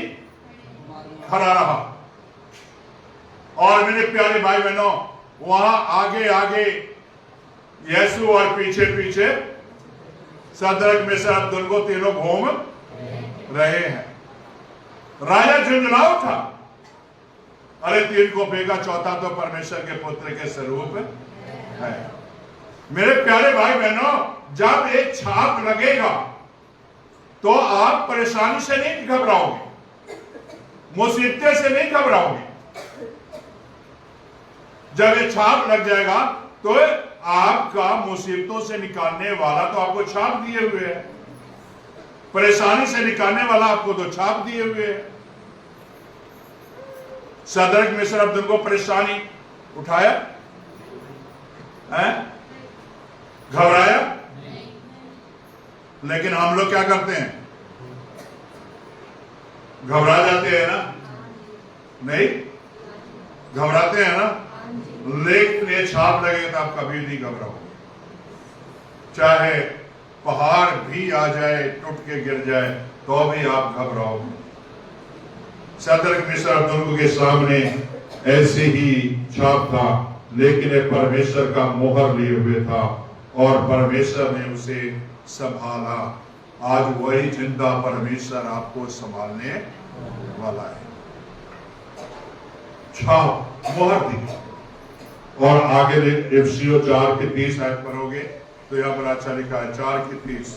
खड़ा रहा। और मेरे प्यारे भाई बहनों, वहां आगे आगे यीशु और पीछे पीछे सदरक मिस्र अब्दुल्लाह तीनों घूम रहे हैं। राजा झुंझलाओ था। अरे 3 को फेंका, चौथा तो परमेश्वर के पुत्र के स्वरूप है। मेरे प्यारे भाई बहनों, जब एक छाप लगेगा तो आप परेशानी से नहीं घबराओगे, मुसीबतें से नहीं घबराओगे। जब ये छाप लग जाएगा तो आपका मुसीबतों से निकालने वाला तो आपको छाप दिए हुए है, परेशानी से निकालने वाला आपको तो छाप दिए हुए है। सदरक मिस्र अब्दुल्लाह को परेशानी उठाया है, घबराया? लेकिन हम लोग क्या करते हैं? घबरा जाते हैं ना? नहीं घबराते हैं ना? लेकिन ये छाप लगेगा तो आप कभी नहीं घबराओगे। चाहे पहाड़ भी आ जाए, टूट के गिर जाए, तो भी आप घबराओगे। सदरक मिस्र अब्दुल्लाह के सामने ऐसे ही छाप था, लेकिन ये परमेश्वर का मोहर लिए हुए था और परमेश्वर ने उसे संभाला। आज वही जिंदा परमेश्वर आपको संभालने वाला है। छाप, मोहर दी। और आगे इफिसियों 4:30 पढ़ोगे तो यहां पर अच्छा लिखा है 4:30,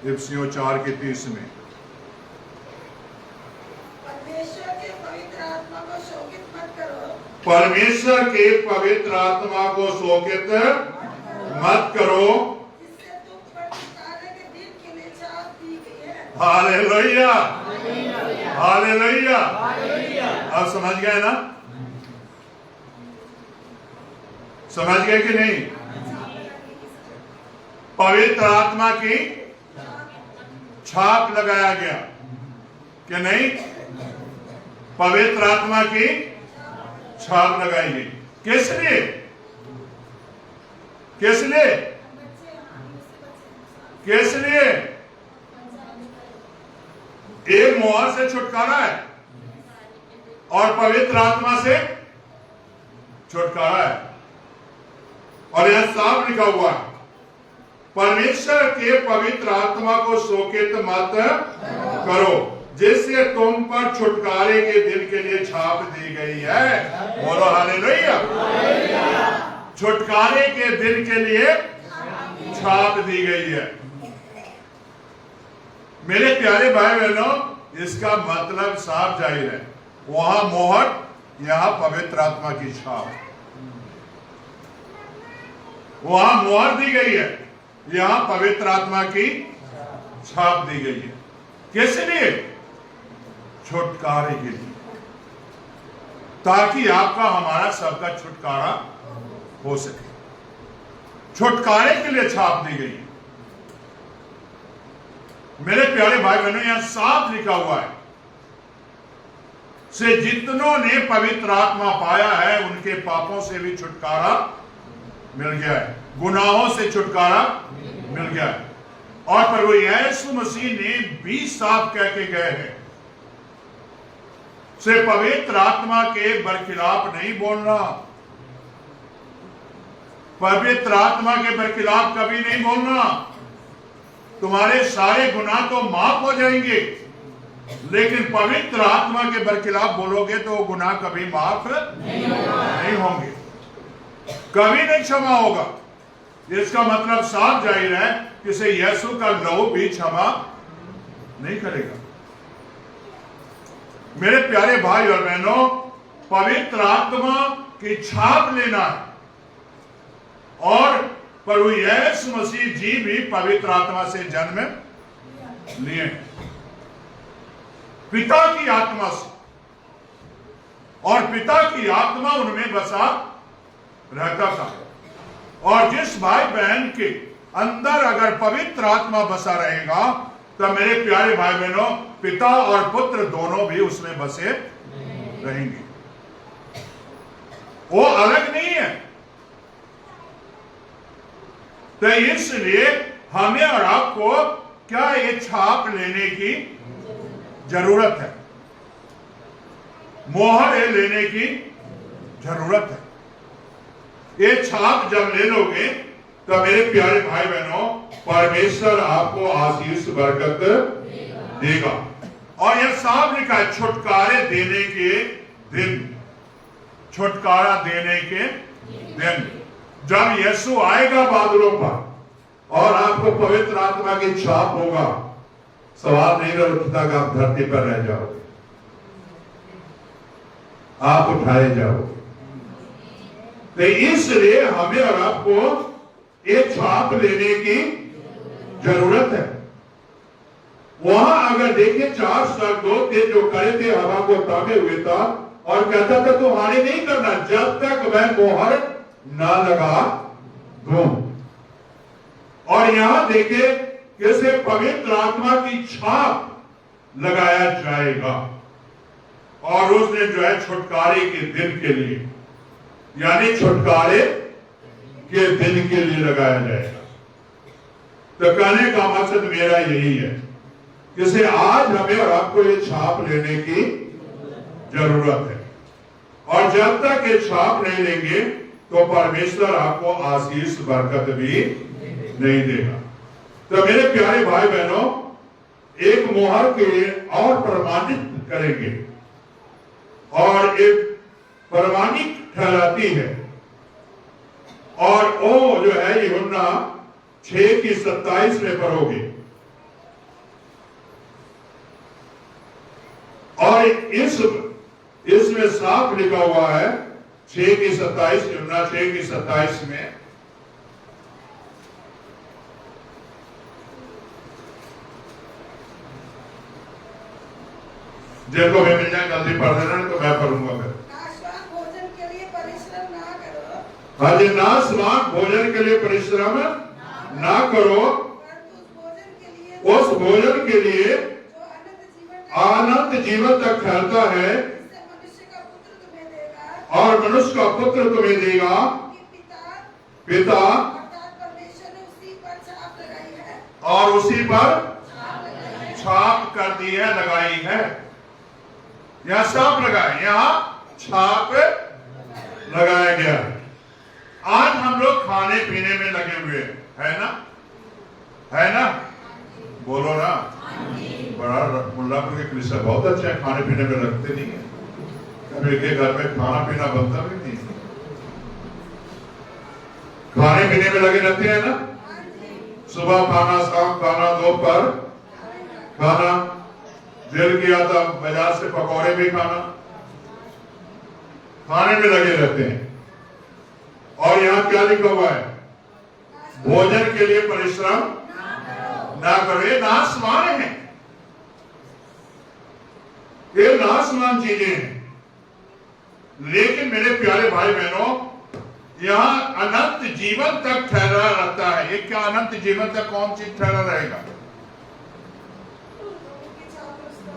इफिसियों 4:30 में परमेश्वर के पवित्र आत्मा को शोकित मत करो। परमेश्वर के पवित्र आत्मा को शोकित मत करो, जिससे तुम पर निकाले के दिन के लिए छाप दी गई है। Hallelujah, hallelujah. आप समझ गए ना? समझ गए कि नहीं? पवित्र आत्मा की छाप लगाया गया कि नहीं? पवित्र आत्मा की छाप लगाई गई। किस लिए? किस लिए? किस लिए? एक मोहर से छुटकारा है और पवित्र आत्मा से छुटकारा है। और यह साफ लिखा हुआ है, परमेश्वर के पवित्र आत्मा को शोकित मत करो, जिससे तुम पर छुटकारे के दिन के लिए छाप दी गई है। बोलो हालेलुया। छुटकारे के दिन के लिए छाप दी गई है। मेरे प्यारे भाई बहनों, इसका मतलब साफ जाहिर है, वहां मोहर, यहां पवित्र आत्मा की छाप। वहां मोहर दी गई है, यहां पवित्र आत्मा की छाप दी गई है। किस लिए? छुटकारे के लिए, ताकि आपका हमारा सबका छुटकारा हो सके। छुटकारे के लिए छाप दी गई है। मेरे प्यारे भाई बहनों, यहां साफ लिखा हुआ है, से जितनों ने पवित्र आत्मा पाया है उनके पापों से भी छुटकारा मिल गया है, गुनाहों से छुटकारा मिल गया है। और प्रभु यीशु मसीह ने भी साफ कह के गए हैं, से पवित्र आत्मा के बरखिलाफ नहीं बोलना। पवित्र आत्मा के बरखिलाफ कभी नहीं बोलना। तुम्हारे सारे गुनाह तो माफ हो जाएंगे, लेकिन पवित्र आत्मा के बरखिलाफ बोलोगे तो गुनाह कभी माफ नहीं होंगे, कभी नहीं क्षमा होगा। इसका मतलब साफ जाहिर है कि से यीशु का लहू भी क्षमा नहीं करेगा। मेरे प्यारे भाई और बहनों, पवित्र आत्मा की छाप लेना है, और प्रभु यीशु मसीह जी भी पवित्र आत्मा से जन्म लिए, पिता की आत्मा से, और पिता की आत्मा उनमें बसा रहता था। और जिस भाई बहन के अंदर अगर पवित्र आत्मा बसा रहेगा, तो मेरे प्यारे भाई बहनों, पिता और पुत्र दोनों भी उसमें बसे रहेंगे। वो अलग नहीं है। तो इसलिए हमें और आपको क्या ये छाप लेने की जरूरत है, मोहर लेने की जरूरत है। ये छाप जब ले लोगे तो मेरे प्यारे भाई बहनों, परमेश्वर आपको आशीष बरकत देगा। और यह साफ लिखा है, छुटकारे देने के दिन, छुटकारा देने के दिन, जब यीशु आएगा बादलों पर और आपको पवित्र आत्मा की छाप होगा, सवाल नहीं उठता कि आप धरती पर रह जाओगे, आप उठाए जाओगे। तो इसलिए हमें और आपको एक छाप लेने की जरूरत है। वहां अगर देखिए 4 स्वर्गदूत थे जो खड़े थे, हवा को थामे हुए था, और कहता था तुम्हारे नहीं करना जब तक मैं मोहर ना लगा दूं। और यहां देखिए कैसे पवित्र आत्मा की छाप लगाया जाएगा, और उसने जो है छुटकारे के दिन के लिए, यानी छुटकारे के दिन के लिए लगाया जाएगा। तो कहने का मकसद मेरा यही है कि से आज हमें और आपको ये छाप लेने की जरूरत है, और जब तक ये छाप नहीं लेंगे तो परमेश्वर आपको आशीष बरकत भी नहीं देगा। तो मेरे प्यारे भाई बहनों, एक मोहर के और प्रमाणित करेंगे, और एक प्रमाणिक ठहराती है, और वो जो है यूहन्ना 6:27 में पढ़ोगे, और इसमें साफ लिखा हुआ है 6:27, यूहन्ना 6:27 में, जिनको भी मिल जाए जल्दी पढ़ देना, तो मैं पढ़ूंगा फिर। नाशवान भोजन के लिए परिश्रम ना करो, हाँ जी, नाशवान भोजन के लिए परिश्रम ना करो, उस भोजन के लिए अनंत जीवन तक ठहरता है, और मनुष्य का पुत्र तुम्हें देगा। पिता और उसी पर छाप कर दी है, लगाई है। यहां छाप लगाए, यहां छाप लगाया गया। आज हम लोग खाने पीने में लगे हुए है ना, है ना, बोलो ना। बड़ा मुल्लापुर के क्रिश्चियन बहुत अच्छा है, खाने पीने में लगते नहीं है, कभी के घर में खाना पीना बनता भी नहीं, खाने पीने में लगे रहते हैं ना। सुबह खाना, शाम खाना, दोपहर खाना, दिल किया था बाजार से पकौड़े भी खाना, खाने में लगे रहते हैं। और यहाँ क्या लिखा हुआ है? भोजन के लिए परिश्रम ना करो। ये नाशवान है, ये नाशवान चीजें हैं। लेकिन मेरे प्यारे भाई बहनों, यहाँ अनंत जीवन तक ठहरा रहता है। ये क्या अनंत जीवन तक कौन चीज ठहरा रहेगा?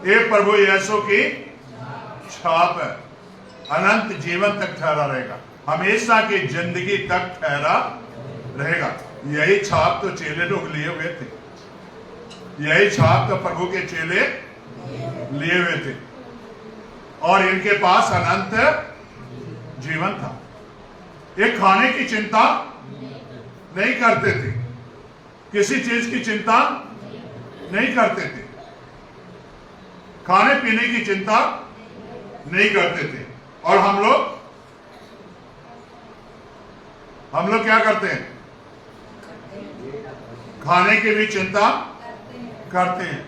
ये प्रभु यीशु की छाप है, अनंत जीवन तक ठहरा रहेगा, हमेशा की जिंदगी तक ठहरा रहेगा। यही छाप तो चेले लोग लिए हुए थे, यही छाप तो प्रभु के चेले लिए हुए थे, और इनके पास अनंत जीवन था। ये खाने की चिंता नहीं करते थे, किसी चीज की चिंता नहीं करते थे, खाने पीने की चिंता नहीं करते थे। और हम लोग क्या करते हैं? खाने की भी चिंता करते हैं।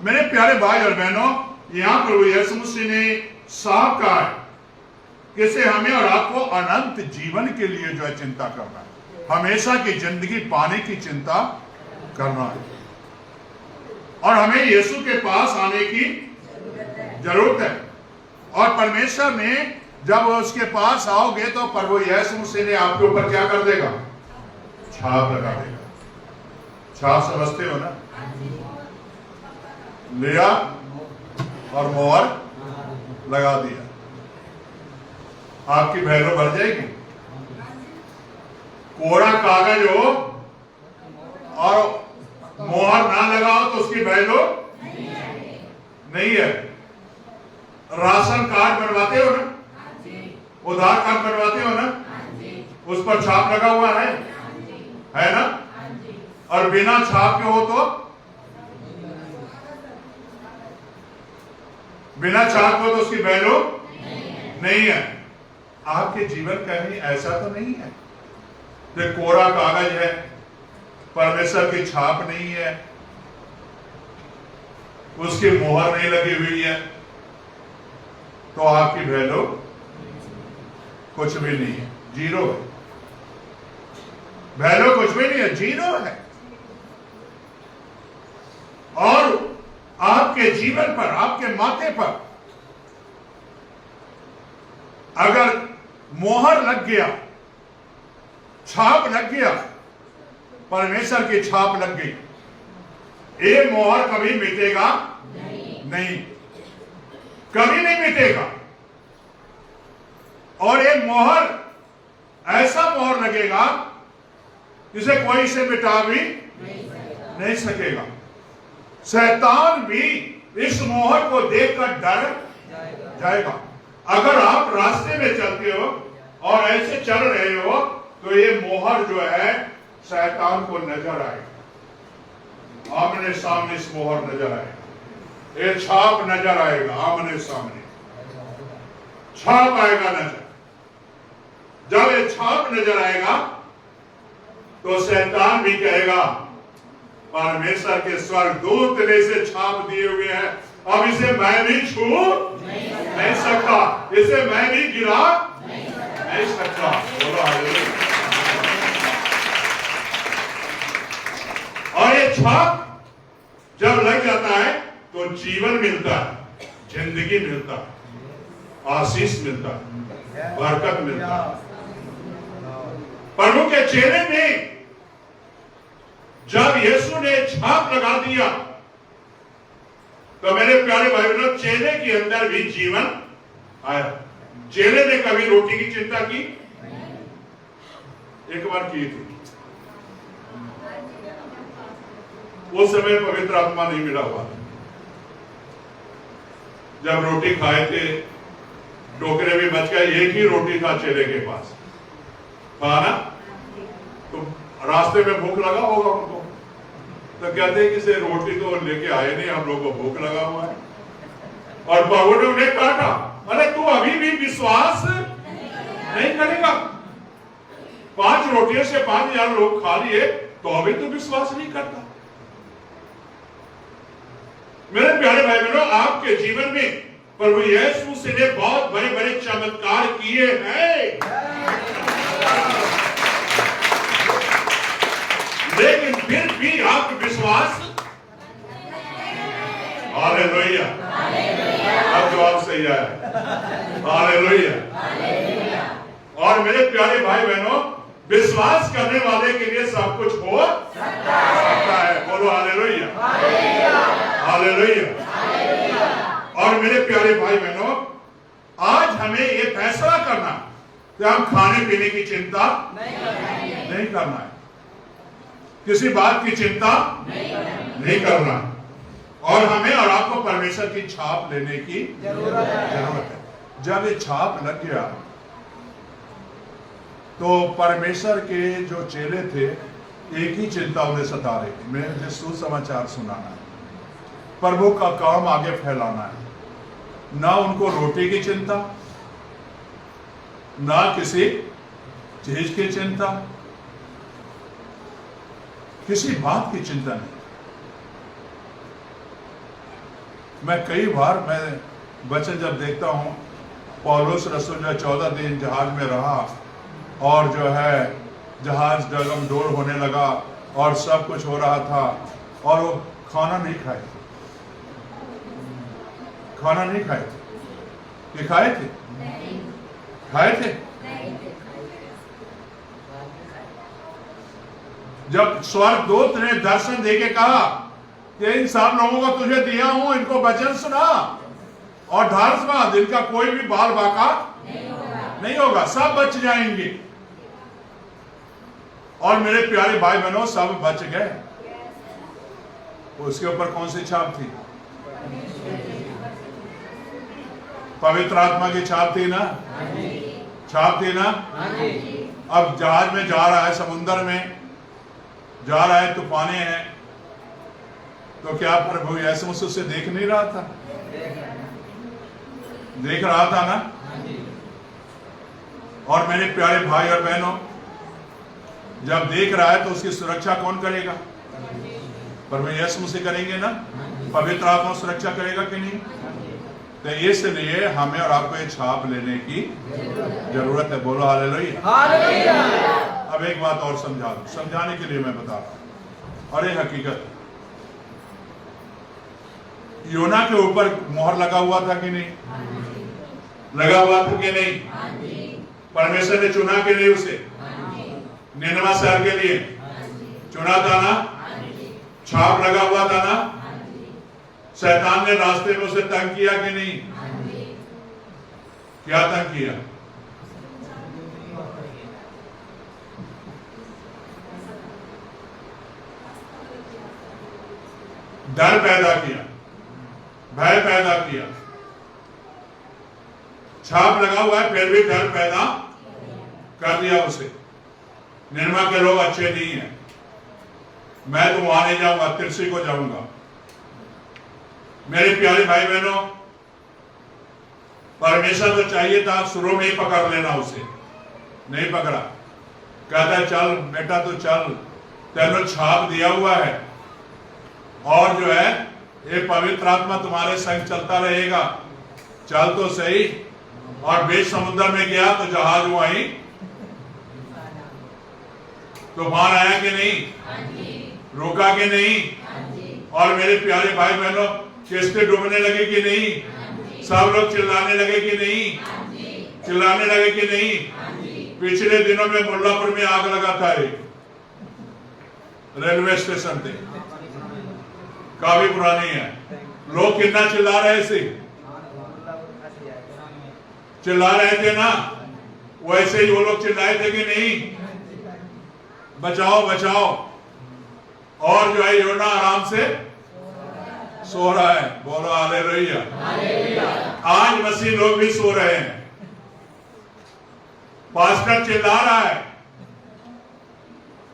मेरे प्यारे भाई और बहनों, यहां प्रभु यीशु मसीह ने साफ कहा है कि इसे हमें और आपको अनंत जीवन के लिए जो है चिंता करना है, हमेशा की जिंदगी पाने की चिंता करना है। और हमें यीशु के पास आने की जरूरत है। और परमेश्वर ने जब उसके पास आओगे तो प्रभु यीशु मसीह ने आपके ऊपर क्या कर देगा? छाप लगा देगा। छाप समझते हो ना? लिया और मोहर लगा दिया, आपकी वैल्यू बढ़ जाएगी। कोरा कागज हो और मोहर ना लगाओ तो उसकी वैल्यू नहीं है। राशन कार्ड बनवाते हो ना, आधार कार्ड बनवाते हो ना, उस पर छाप लगा हुआ है ना? और बिना छाप के हो तो, बिना छाप हो तो उसकी वैल्यू नहीं है। आपके जीवन का ही ऐसा तो नहीं है कि कोरा कागज है, परमेश्वर की छाप नहीं है, उसकी मोहर नहीं लगी हुई है, तो आपकी वैल्यू कुछ भी नहीं है, जीरो है। वैल्यू कुछ भी नहीं है, जीरो है। और आपके जीवन पर, आपके माथे पर अगर मोहर लग गया, छाप लग गया, परमेश्वर की छाप लग गई, ये मोहर कभी मिटेगा नहीं, कभी नहीं मिटेगा। और ये मोहर ऐसा मोहर लगेगा जिसे कोई इसे मिटा भी नहीं सकेगा। शैतान भी इस मोहर को देखकर डर जाएगा। अगर आप रास्ते में चलते हो और ऐसे चल रहे हो तो ये मोहर जो है शैतान को नजर आएगा, आमने सामने इस मोहर नजर आएगा, ये छाप नजर आएगा, आमने सामने छाप आएगा नजर। जब ये छाप नजर आएगा तो शैतान भी कहेगा परमेश्वर के स्वर्गदूत ने इसे छाप दिए हुए हैं, अब इसे मैं भी छू नहीं सकता, इसे मैं भी गिरा नहीं सकता। बोलो हालेलुया। और ये छाप जब लग जाता है तो जीवन मिलता है, जिंदगी मिलता है, आशीष मिलता है, बरकत मिलता है। प्रभु के चेहरे में जब यीशु ने छाप लगा दिया तो मेरे प्यारे भाई बहनों, चेले के अंदर भी जीवन आया। चेले ने कभी रोटी की चिंता की? एक बार की थी, उस समय पवित्र आत्मा नहीं मिला हुआ। जब रोटी खाए थे, टोकरे में बच गया, एक ही रोटी था चेले के पास, खाना तो रास्ते में भूख लगा होगा उनको, तो कहते हैं कि से रोटी तो लेके आए नहीं, हम लोग को भूख लगा हुआ है। और प्रभु ने उन्हें काटा, अरे तू अभी भी विश्वास नहीं करेगा? 5 रोटियों से 5,000 लोग खा लिए तो अभी तो विश्वास नहीं करता। मेरे प्यारे भाई बहनों, आपके जीवन में प्रभु यीशु मसीह ने बहुत बड़े बड़े चमत्कार किए हैं, लेकिन फिर भी आप विश्वास, हालेलुया, अब जवाब सही आया, हालेलुया। और मेरे प्यारे भाई बहनों, विश्वास करने वाले के लिए सब कुछ हो सकता है। बोलो हालेलुया, हालेलुया। और मेरे प्यारे भाई बहनों, आज हमें ये फैसला करना कि हम खाने पीने की चिंता नहीं करना है, किसी बात की चिंता नहीं करना है, और हमें और आपको परमेश्वर की छाप लेने की जरूरत है। जब ये छाप लग गया तो परमेश्वर के जो चेले थे, एक ही चिंता उन्हें सता रही थी, मुझे सुसमाचार सुनाना है, प्रभु का काम आगे फैलाना है। ना उनको रोटी की चिंता, ना किसी चीज की चिंता, किसी बात की चिंता नहीं। मैं कई बार मैं वचन जब देखता हूं, पौलुस रसूल जो 14 दिन जहाज में रहा और जो है जहाज डगम डोल होने लगा और सब कुछ हो रहा था, और वो खाना नहीं खाए, खाना नहीं खाए थे। ये खाए थे? खाए थे? जब स्वर्गदूत ने दर्शन देके कहा कि इन सब लोगों को तुझे दिया हूं, इनको वचन सुना और ढाल बांध, इनका कोई भी बाल बाका नहीं होगा, सब बच जाएंगे। और मेरे प्यारे भाई बहनों, सब बच गए। उसके ऊपर कौन सी छाप थी? पवित्र आत्मा की छाप थी ना? छाप थी ना? अब जहाज में जा रहा है, समुद्र में जा रहा है, तूफाने हैं, तो क्या प्रभु यीशु मसीह उसे देख नहीं रहा था? देख रहा था ना? और मेरे प्यारे भाई और बहनों, जब देख रहा है तो उसकी सुरक्षा कौन करेगा? प्रभु यीशु मसीह करेंगे ना? पवित्र आत्मा सुरक्षा करेगा कि नहीं? तो इसलिए हमें और आपको ये छाप लेने की जरूरत है। बोलो हालेलुया। अब एक बात और समझा दूं, समझाने के लिए मैं बता रहा हूं, और ये हकीकत, योना के ऊपर मोहर लगा हुआ था कि नहीं? लगा हुआ था कि नहीं? परमेश्वर ने चुना कि नहीं उसे? निनवा शहर के लिए चुना था ना? छाप लगा हुआ था ना? शैतान ने रास्ते में उसे तंग किया कि नहीं? क्या तंग किया? डर पैदा किया, भय पैदा किया। छाप लगा हुआ है फिर भी डर पैदा कर दिया उसे। निनवा के लोग अच्छे नहीं हैं, मैं तो वहां नहीं जाऊंगा, तिरसी को जाऊंगा। मेरे प्यारे भाई बहनों, परमेश्वर तो चाहिए था शुरू में ही पकड़ लेना, उसे नहीं पकड़ा। कहता चल बेटा तो चल, तेरे छाप दिया हुआ है, और जो है ये पवित्र आत्मा तुम्हारे संग चलता रहेगा, चल तो सही। और बीच समुद्र में गया तो जहाज वहीं, तूफान आया कि नहीं? रुका कि नहीं? और मेरे प्यारे भाई बहनों, किस्तें डूबने लगे कि नहीं? सब लोग चिल्लाने लगे कि नहीं? चिल्लाने लगे कि नहीं? पिछले दिनों में मुल्लापुर में आग लगा था, एक रेलवे स्टेशन पे, काफी पुरानी है। लोग कितना चिल्ला रहे थे? चिल्ला रहे थे ना? वैसे ही वो लोग चिल्लाए थे कि नहीं? बचाओ बचाओ। और जो है योना आराम से सो रहा है। बोलो हालेलुया। आज मसीह लोग भी सो रहे हैं। पास्टर चिल्ला रहा है,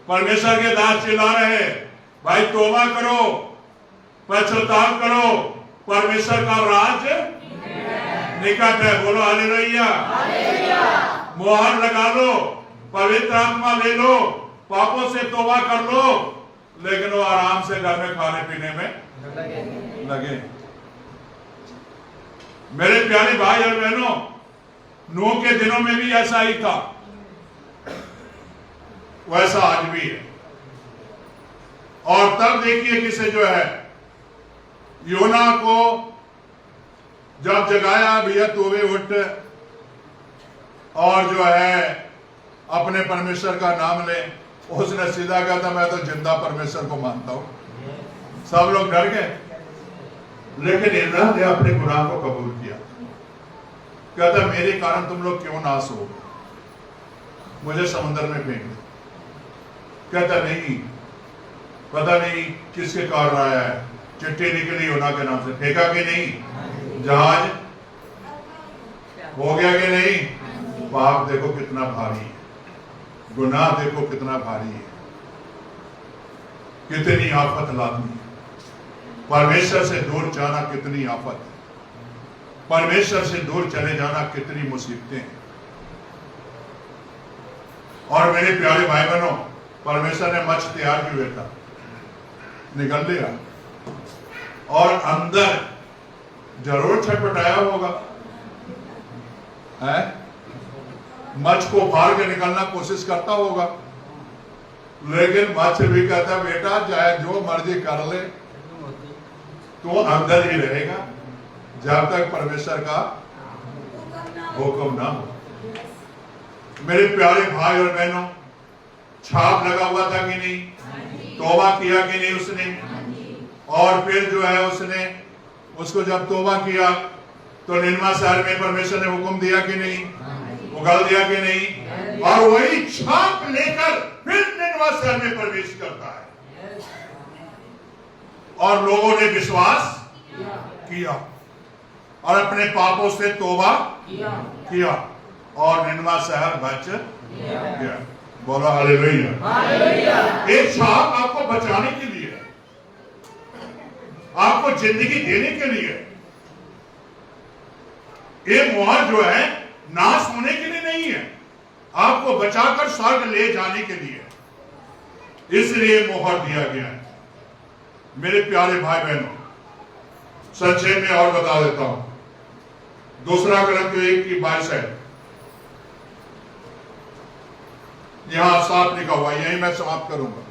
परमेश्वर के दास चिल्ला रहे हैं, भाई तौबा करो, पश्चाताप करो, परमेश्वर का राज निकट है। बोलो हालेलुया। मोहर लगा लो, पवित्र आत्मा ले लो, पापों से तौबा कर लो, लेकिन वो आराम से घर में खाने पीने में लगे। मेरे प्यारे भाई और बहनों, नूह के दिनों में भी ऐसा ही था, वैसा आज भी है। और तब देखिए किसे जो है योना को जब जगाया, भैया तोबे उठ और जो है अपने परमेश्वर का नाम ले, उसने सीधा कहा था मैं तो जिंदा परमेश्वर को मानता हूं। सब लोग डर गए, लेकिन इन्होंने ने अपने गुनाह को कबूल किया। कहता मेरे कारण तुम लोग क्यों नाश हो, मुझे समुद्र में फेंक दो। कहता नहीं, पता नहीं किसके कारण आया है, चिट्ठी निकली योना के नाम से, फेंका कि नहीं, जहाज हो गया कि नहीं। पाप देखो कितना भारी है, गुनाह देखो कितना भारी है, कितनी आफत लाती है। परमेश्वर से दूर जाना कितनी आफत है, परमेश्वर से दूर चले जाना कितनी मुसीबतें हैं। और मेरे प्यारे भाई बहनों, परमेश्वर ने मछ तैयार की हुआ था, निकल लिया और अंदर जरूर छटपटाया होगा, है? मछ को फाड़ के निकलना कोशिश करता होगा, लेकिन मछ भी कहता बेटा चाहे जो मर्जी कर ले, तो अंदर ही रहेगा जब तक परमेश्वर का हुक्म ना हो। मेरे प्यारे भाई और बहनों, छाप लगा हुआ था कि नहीं, तौबा किया कि नहीं उसने, और फिर जो है उसने उसको जब तौबा किया तो निन्वा शहर में परमेश्वर ने हुक्म दिया कि नहीं, उगल दिया कि नहीं, और वही छाप लेकर फिर निन्वा शहर में प्रवेश करता है। और लोगों ने विश्वास किया और अपने पापों से तौबा किया और निन्वा शहर बच गया। बोलो हालेलुया। एक छाप आपको बचाने के लिए, आपको जिंदगी देने के लिए, ये मोहर जो है नाश होने के लिए नहीं है, आपको बचाकर स्वर्ग ले जाने के लिए, इसलिए मोहर दिया गया है। मेरे प्यारे भाई बहनों, संक्षेप में और बता देता हूं, 2 Corinthians 1:22 है, यहां साफ लिखा हुआ, यही मैं समाप्त करूंगा।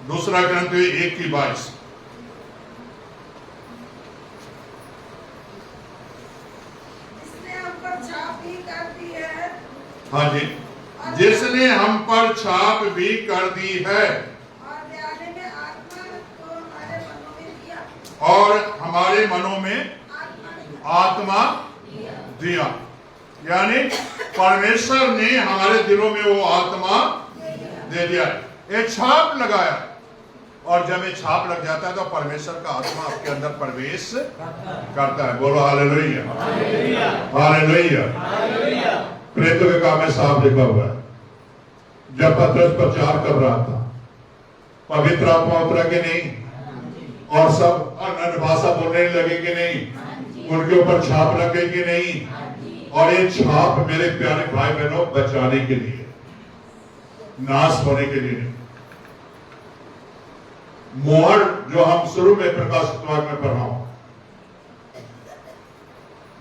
2 Corinthians 1:22 इसने हम पर छाप भी कर दी है। हाँ जी, जिसने हम पर छाप भी कर दी है और हमारे मनों में आत्मा दिया। यानी परमेश्वर ने हमारे दिलों में वो आत्मा दे दिया, एक छाप लगाया, और जब ये छाप लग जाता है तो परमेश्वर का आत्मा आपके अंदर प्रवेश करता है। बोलो हालेलुया, हालेलुया। प्रेरितों के काम में साफ लिखा हुआ है, जब पतरस प्रचार कर रहा था, पवित्र आत्मा उतरा कि नहीं, और सब अन्य भाषा बोलने लगे कि नहीं, उनके ऊपर छाप लग गई कि नहीं। और ये छाप मेरे प्यारे भाई बहनों बचाने के लिए, नाश होने के लिए नहीं। मोहर जो हम शुरू में प्रकाशित वाक्य में पढ़ा हूं,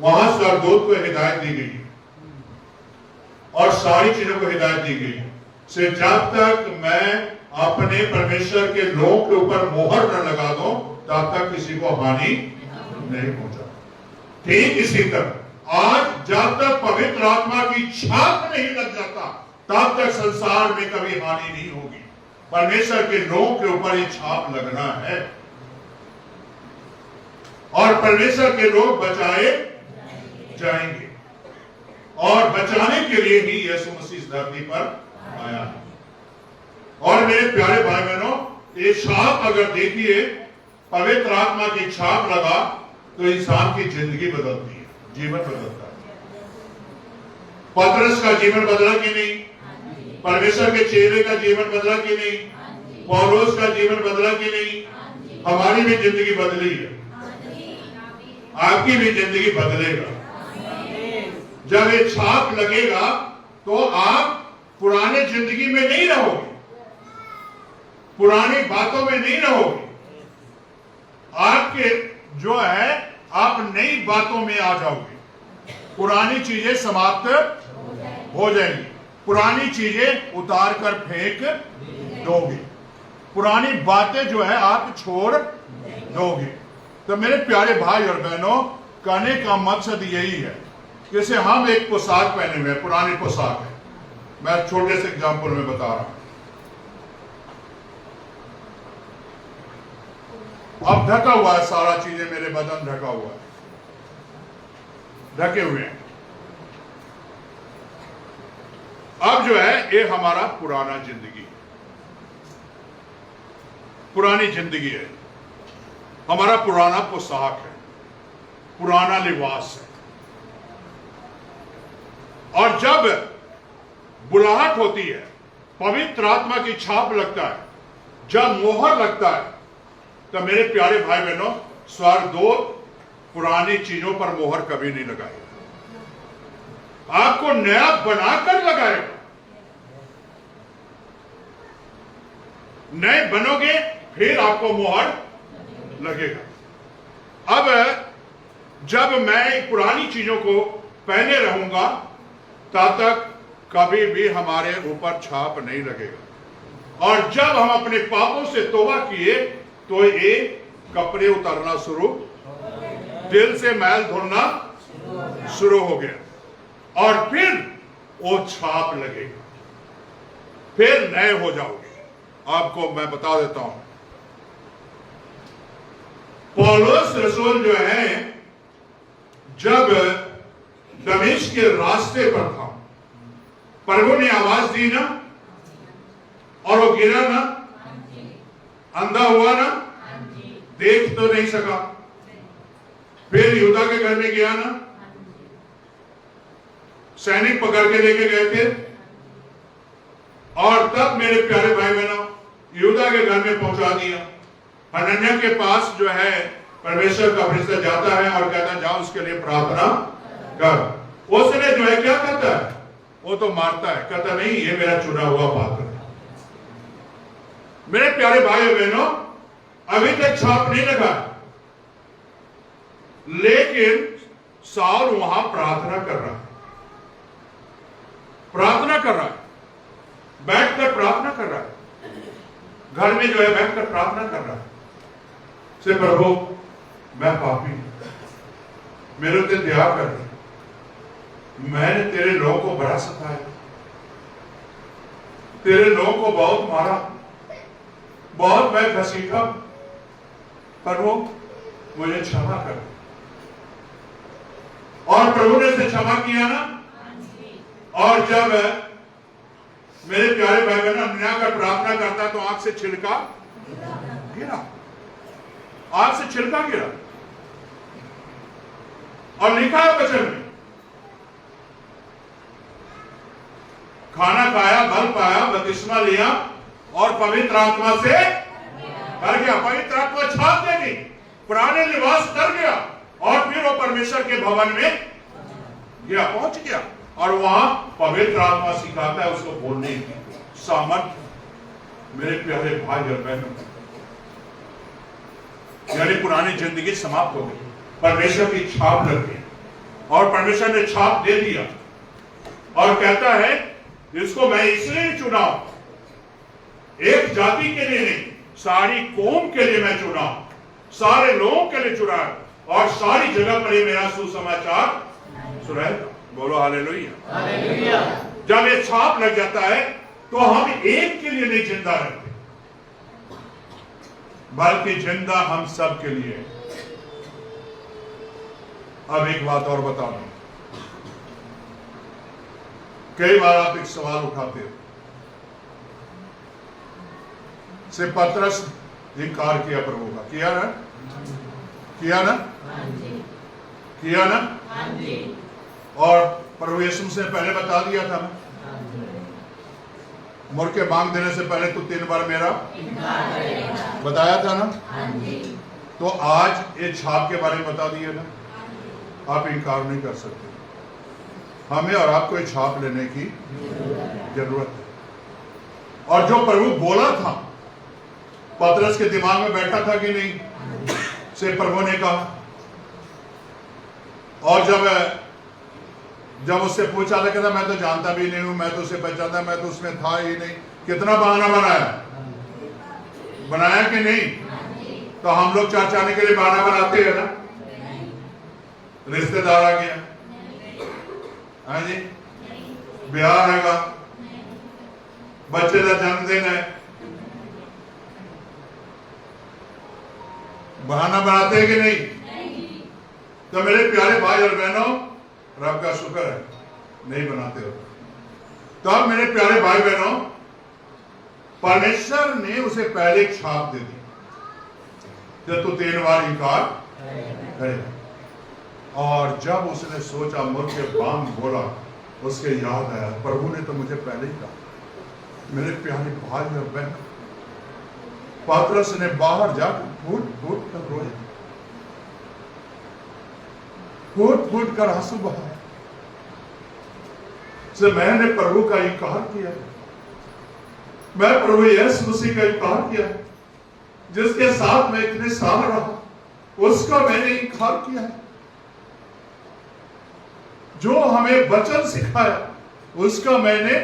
वहां स्वर्गदूत को हिदायत दी गई और सारी चीजों को हिदायत दी गई से जब तक मैं अपने परमेश्वर के लोगों के ऊपर मोहर न लगा दूं तब तक किसी को हानि नहीं पहुंचा। ठीक इसी तरह आज जब तक पवित्र आत्मा की छाप नहीं लग जाता तब तक संसार में कभी हानि नहीं होगी। परमेश्वर के लोगों के ऊपर ये छाप लगना है और परमेश्वर के लोग बचाए जाएंगे, और बचाने के लिए ही यीशु मसीह इस धरती पर आया है। और मेरे प्यारे भाई बहनों, ये छाप अगर देखिए, पवित्र आत्मा की छाप लगा तो इंसान की जिंदगी बदलती है, जीवन बदलता है। पतरस का जीवन बदला कि नहीं? परमेश्वर के चेहरे का जीवन बदला कि नहीं? पौलुस का जीवन बदला कि नहीं? हमारी भी जिंदगी बदली है, आपकी भी जिंदगी बदलेगा। जब ये छाप लगेगा तो आप पुराने जिंदगी में नहीं रहोगे, पुरानी बातों में नहीं रहोगे, आपके जो है आप नई बातों में आ जाओगे। पुरानी चीजें समाप्त हो जाएंगी, पुरानी चीजें उतार कर फेंक दोगे, पुरानी बातें जो है आप छोड़ दोगे। तो मेरे प्यारे भाई और बहनों, कहने का मकसद यही है, जैसे हम एक पोशाक पहने हुए, पुरानी पोशाक है, मैं छोटे से एग्जाम्पल में बता रहा हूं। अब ढका हुआ है, सारा चीजें, मेरे बदन ढका हुआ है, ढके हुए हैं। अब जो है ये हमारा पुराना जिंदगी, पुरानी जिंदगी है, हमारा पुराना पोशाक है, पुराना लिबास है। और जब बुलाहट होती है, पवित्र आत्मा की छाप लगता है, जब मोहर लगता है, तो मेरे प्यारे भाई बहनों, स्वर्गदूत पुरानी चीजों पर मोहर कभी नहीं लगाएगा, आपको नया बनाकर लगाएगा। नए बनोगे फिर आपको मोहर लगेगा। अब जब मैं पुरानी चीजों को पहने रहूंगा, तब तक कभी भी हमारे ऊपर छाप नहीं लगेगा। और जब हम अपने पापों से तौबा किए तो ये कपड़े उतारना शुरू, दिल से मैल धुलना शुरू हो गया, और फिर वो छाप लगेगा, फिर नए हो जाओगे। आपको मैं बता देता हूं, पौलुस रसूल जो है, जब दमिश्क के रास्ते पर था, प्रभु ने आवाज दी ना, और वो गिरा ना, अंधा हुआ ना, देख तो नहीं सका, फिर यहूदा के घर में गया ना, सैनिक पकड़ के लेके गए थे, और तब मेरे प्यारे भाई बहनों यहूदा के घर में पहुंचा दिया। हनन्याह के पास जो है परमेश्वर का फरिश्ता जाता है और कहता है, जाओ उसके लिए प्रार्थना कर। उसने जो है क्या करता है, वो तो मारता है, कहता नहीं ये मेरा चुना हुआ पात्र है। मेरे प्यारे भाई और बहनों, अभी तक छाप नहीं लगा, लेकिन साउल वहां प्रार्थना कर रहा है, प्रार्थना कर रहा है, बैठकर प्रार्थना कर रहा है, घर में जो है बैठकर प्रार्थना कर रहा है, से प्रभु मैं पापी, मेरे ते दया कर, मैंने तेरे लोगों को बड़ा सताया, तेरे लोगों को बहुत मारा, बहुत मैं घसीटा, प्रभु मुझे क्षमा कर। और प्रभु ने उसे क्षमा किया ना, और जब मेरे प्यारे भाई बहन अन्याय कर प्रार्थना करता तो आंख से छिलका गिरा, आंख से छिलका गिरा, और लिखा है वचन में, खाना खाया, बल पाया, बपतिस्मा लिया, और पवित्र आत्मा से भर गया। पवित्र आत्मा छाप देगी, पुराने लिबास कर गया, और फिर वो परमेश्वर के भवन में गया, पहुंच गया, और वहां पवित्र आत्मा सिखाता है उसको बोलने की सामर्थ। मेरे प्यारे भाई और बहनों, यानी पुरानी जिंदगी समाप्त हो गई, परमेश्वर की छाप लग गई, और परमेश्वर ने छाप दे दिया, और कहता है इसको मैं इसलिए चुना, एक जाति के लिए नहीं, सारी कौम के लिए मैं चुना, सारे लोगों के लिए चुना, और सारी जगह पर ये मेरा सुसमाचार सुनाएगा। बोलो हालेलुया। हालेलुया। जब ये छाप लग जाता है तो हम एक के लिए नहीं जिंदा रहते, बल्कि जिंदा हम सब के लिए। अब एक बात और बता दूं, कई बार आप एक सवाल उठाते हो, से पतरस इनकार किया प्रभु का, किया ना, किया ना, किया ना, और प्रभु यीशु से पहले बता दिया था, मुड़ के मांग देने से पहले तू 3 बार मेरा बताया था ना। तो आज ये छाप के बारे में बता दिया ना, आप इनकार नहीं कर सकते। हमें और आपको ये छाप लेने की जरूरत है। और जो प्रभु बोला था पतरस के दिमाग में बैठा था कि नहीं, से प्रभु ने कहा। और जब उससे पूछा था, कहता मैं तो जानता भी नहीं हूं, मैं तो उसे पहचानता, मैं तो उसमें था ही नहीं। कितना बहाना बनाया कि नहीं? तो हम लोग चर्च आने के लिए बहाना बनाते हैं ना। रिश्तेदार आ गया, हाँ जी, ब्याह रहेगा, बच्चे का जन्मदिन है, बहाना बनाते हैं कि नहीं? तो मेरे प्यारे भाई और बहनों, रब का शुक्र है नहीं बनाते हो। तो अब मेरे प्यारे भाई बहनों, परमेश्वर ने उसे पहले एक छाप दे दी, जब तू 3 बार इनकार करेगा। और जब उसने सोचा, मुड़ के बांग बोला, उसके याद आया प्रभु ने तो मुझे पहले ही कहा। मेरे प्यारे भाई और बहन, पतरस ने बाहर जाकर फूट फूट कर रोया, फूट फूट कर आंसू बहाया। मैंने प्रभु का इनकार किया, मैं प्रभु यीशु मसीह का इनकार किया, जिसके साथ मैं इतने साल रहा, उसका मैंने इनकार किया है। जो हमें वचन सिखाया, उसका मैंने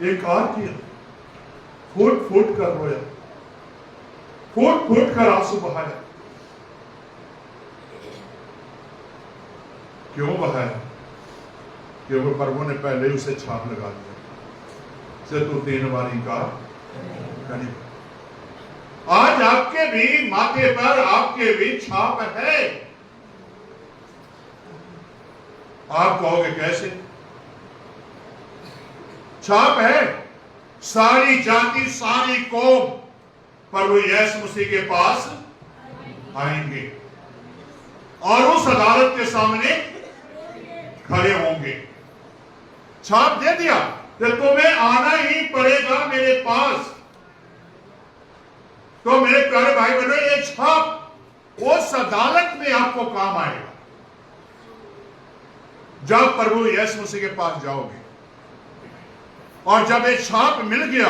इनकार किया। फूट फूट कर रोया, फूट फूट कर आंसू बहाया। क्यों बहाया? क्योंकि प्रभु ने पहले ही उसे छाप लगा दिया, से तू 3 बार इनकार करेगा। आज आपके भी माथे पर, आपके भी छाप है। आप कहोगे कैसे? छाप है। सारी जाति, सारी कौम प्रभु यीशु मसीह के पास आएंगे और उस अदालत के सामने खड़े होंगे। छाप दे दिया कि तुम्हें आना ही पड़ेगा मेरे पास। तो मेरे प्यारे भाई बहनों, ये छाप उस अदालत में आपको काम आएगा जब प्रभु यीशु मसीह के पास जाओगे। और जब ये छाप मिल गया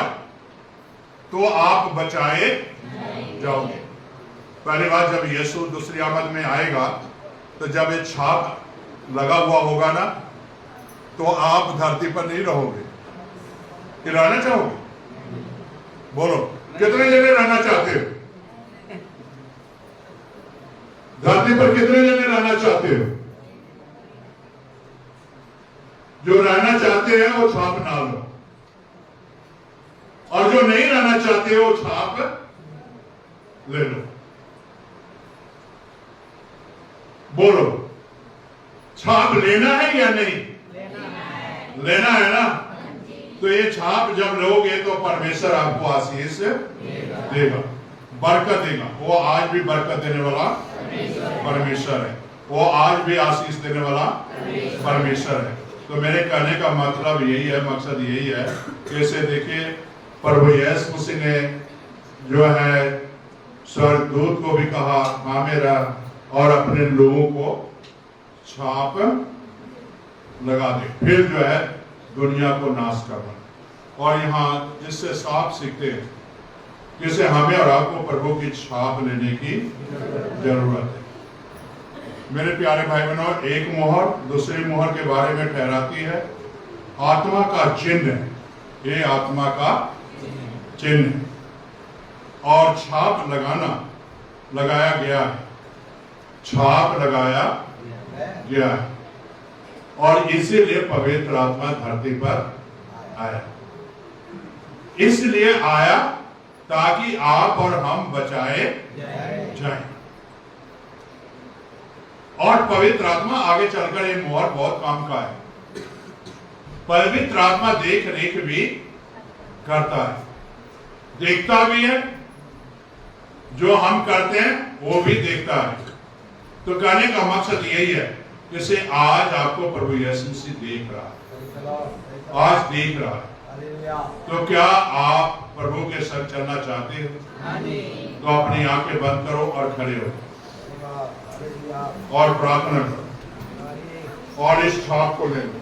तो आप बचाए जाओगे। पहली बार जब यीशु दूसरी आमद में आएगा, तो जब ये छाप लगा हुआ होगा ना, तो आप धरती पर नहीं रहोगे। कि रहना चाहोगे? बोलो, कितने जने रहना चाहते हो? धरती पर कितने जने रहना चाहते हो? जो रहना चाहते हैं वो छाप ना लो, और जो नहीं रहना चाहते वो छाप ले लो। बोलो, छाप लेना है या नहीं? लेना है ना? तो ये छाप जब लोगे तो परमेश्वर आपको आशीष देगा, बरकत देगा। वो आज भी बरकत देने वाला परमेश्वर है, वो आज भी आशीष देने वाला परमेश्वर है। तो मेरे कहने का मतलब यही है, मकसद यही है कि इसे देखिए, प्रभु यीशु मसीह ने जो है स्वर्गदूत को भी कहा, हाँ मेरा, और अपने लोगों को छाप लगा दे, फिर जो है दुनिया को नाश करना। और यहाँ इससे साफ सीखते हैं कि हमें और आपको प्रभु की छाप लेने की जरूरत है। मेरे प्यारे भाई बहनों, एक मोहर दूसरी मोहर के बारे में ठहराती है आत्मा का चिन्ह। ये आत्मा का चिन्ह और छाप लगाया गया है, छाप लगाया गया है। और इसीलिए पवित्र आत्मा धरती पर आया। इसलिए आया ताकि आप और हम बचाए जाएं। और पवित्र आत्मा आगे चलकर ये मोहर बहुत काम का है। पवित्र आत्मा देख रेख भी करता है, देखता भी है, जो हम करते हैं वो भी देखता है। तो कहने का मकसद यही है, जैसे आज आपको प्रभु यीशु मसीह देख रहा है, आज देख रहा है। तो क्या आप प्रभु के साथ चलना चाहते हो? तो अपनी आंखें बंद करो और खड़े हो और प्रार्थना करो और इस छाप को ले लो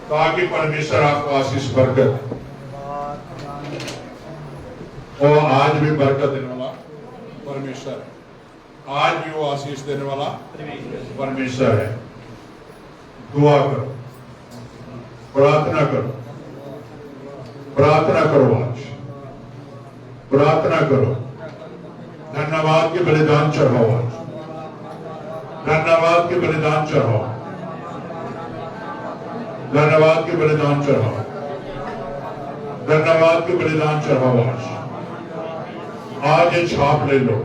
ताकि परमेश्वर आपको आशीष बरकत, और आज भी बरकत देने वाला परमेश्वर है। आज भी वो आशीष देने वाला परमेश्वर है। दुआ करो, प्रार्थना करो, प्रार्थना करो, आज प्रार्थना करो, धन्यवाद के बलिदान चढ़ाओ, आज धन्यवाद के बलिदान चढ़ाओ, धन्यवाद के बलिदान चढ़ाओ, धन्यवाद के बलिदान चढ़ाओ। आज ये छाप ले लो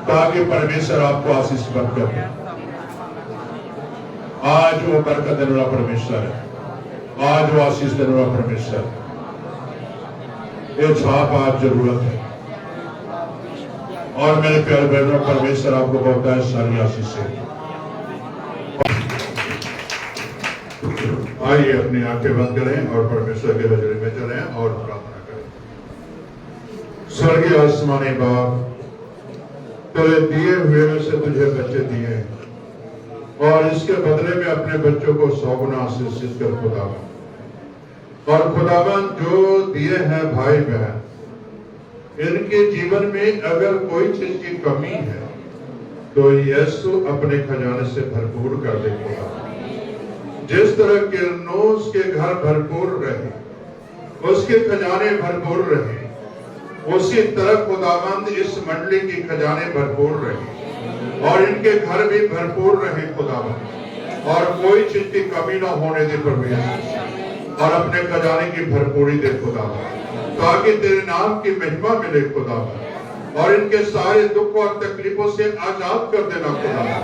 ताकि परमेश्वर आपको आशीष बरकत दे। आज वो बरकत देने वाला परमेश्वर है, आज वो आशीष देने वाला परमेश्वर है। ये छाप आज जरूरत है। और मेरे प्यारे बहनों, परमेश्वर आपको बहुत है सारी आशीष है। आइए अपनी आंखें बंद करें और परमेश्वर के नजर में चलें और प्रार्थना करें। स्वर्गीय आसमानी बाप, तेरे दिए हुए में से तुझे बच्चे दिए और इसके बदले में अपने बच्चों को 100 गुना आशीषित कर खुदावन। और खुदावन जो दिए हैं भाई बहन, इनके जीवन में अगर कोई चीज की कमी है तो यीशु अपने खजाने से भरपूर कर दे खुदावन। जिस तरह किरनोस के घर भरपूर रहे, उसके खजाने भरपूर रहे, उसी तरह खुदावंद इस मंडली की खजाने भरपूर रहे और इनके घर भी भरपूर रहे खुदावंद, और कोई चीज की कमी ना होने दे परमेश्वर, और अपने खजाने की भरपूरी दे खुदावंद, ताकि तेरे नाम की महिमा मिले खुदावंद। और इनके सारे दुख और तकलीफों से आजाद कर देना खुदावंद,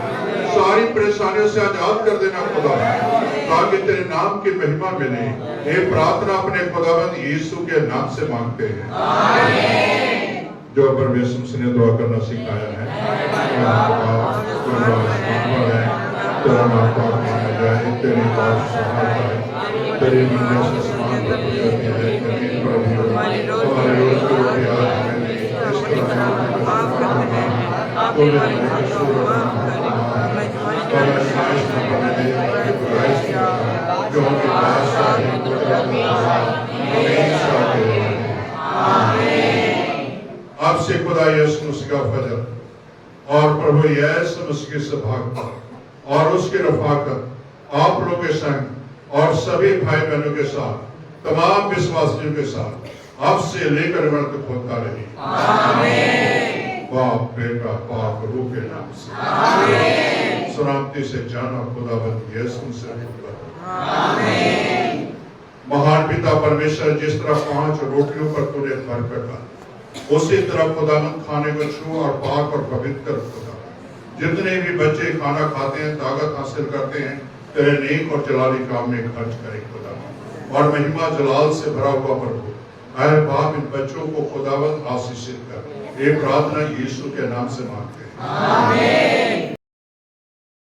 सारी परेशानियों से आजाद कर देना खुदावंद, ताकि तेरे नाम की महिमा मिले। ये प्रार्थना अपने खुदावंद यीशु के नाम से मांगते हैं, आमीन। जो परमेश्वर ने दुआ करना सिखाया है, तेरा नाम माना जाए, तेरी बात सुना जाए, तेरी मंदिर से समान है, जमीन पर भी हमारे रोज की रोटी आज हमें दे, इस तरह माफ करते हैं, आपके हमारे गुनाहों को माफ करें, और आशीष न करने दे, बुराई से जो हमें पास है, अब से खुदा यीशु मसीह का फजल और प्रभु यीशु मसीह की सभागत और उसकी रफाकत आप लोगों के संग और सभी भाई बहनों के साथ, तमाम विश्वासियों के साथ अब से लेकर मरण तक होता रहे, आमीन। बाप बेटा पाक रूह के नाम से, आमीन। सलामती से जाना खुदावंद यीशु मसीह, आमीन। महान पिता परमेश्वर, जिस तरह 5 रोटियों पर तूने बरकत डाली, उसी तरह खुदावंद खाने को छू और पाक और पवित्र खुदा, जितने भी बच्चे खाना खाते हैं, ताकत हासिल करते हैं, तेरे नेक और जलाली काम में खर्च करें खुदा, और महिमा जलाल से भरा हुआ प्रभु, ऐ बाप इन बच्चों को खुदावंद आशीषित कर। ये प्रार्थना यीशु के नाम से मांगते हैं, आमीन।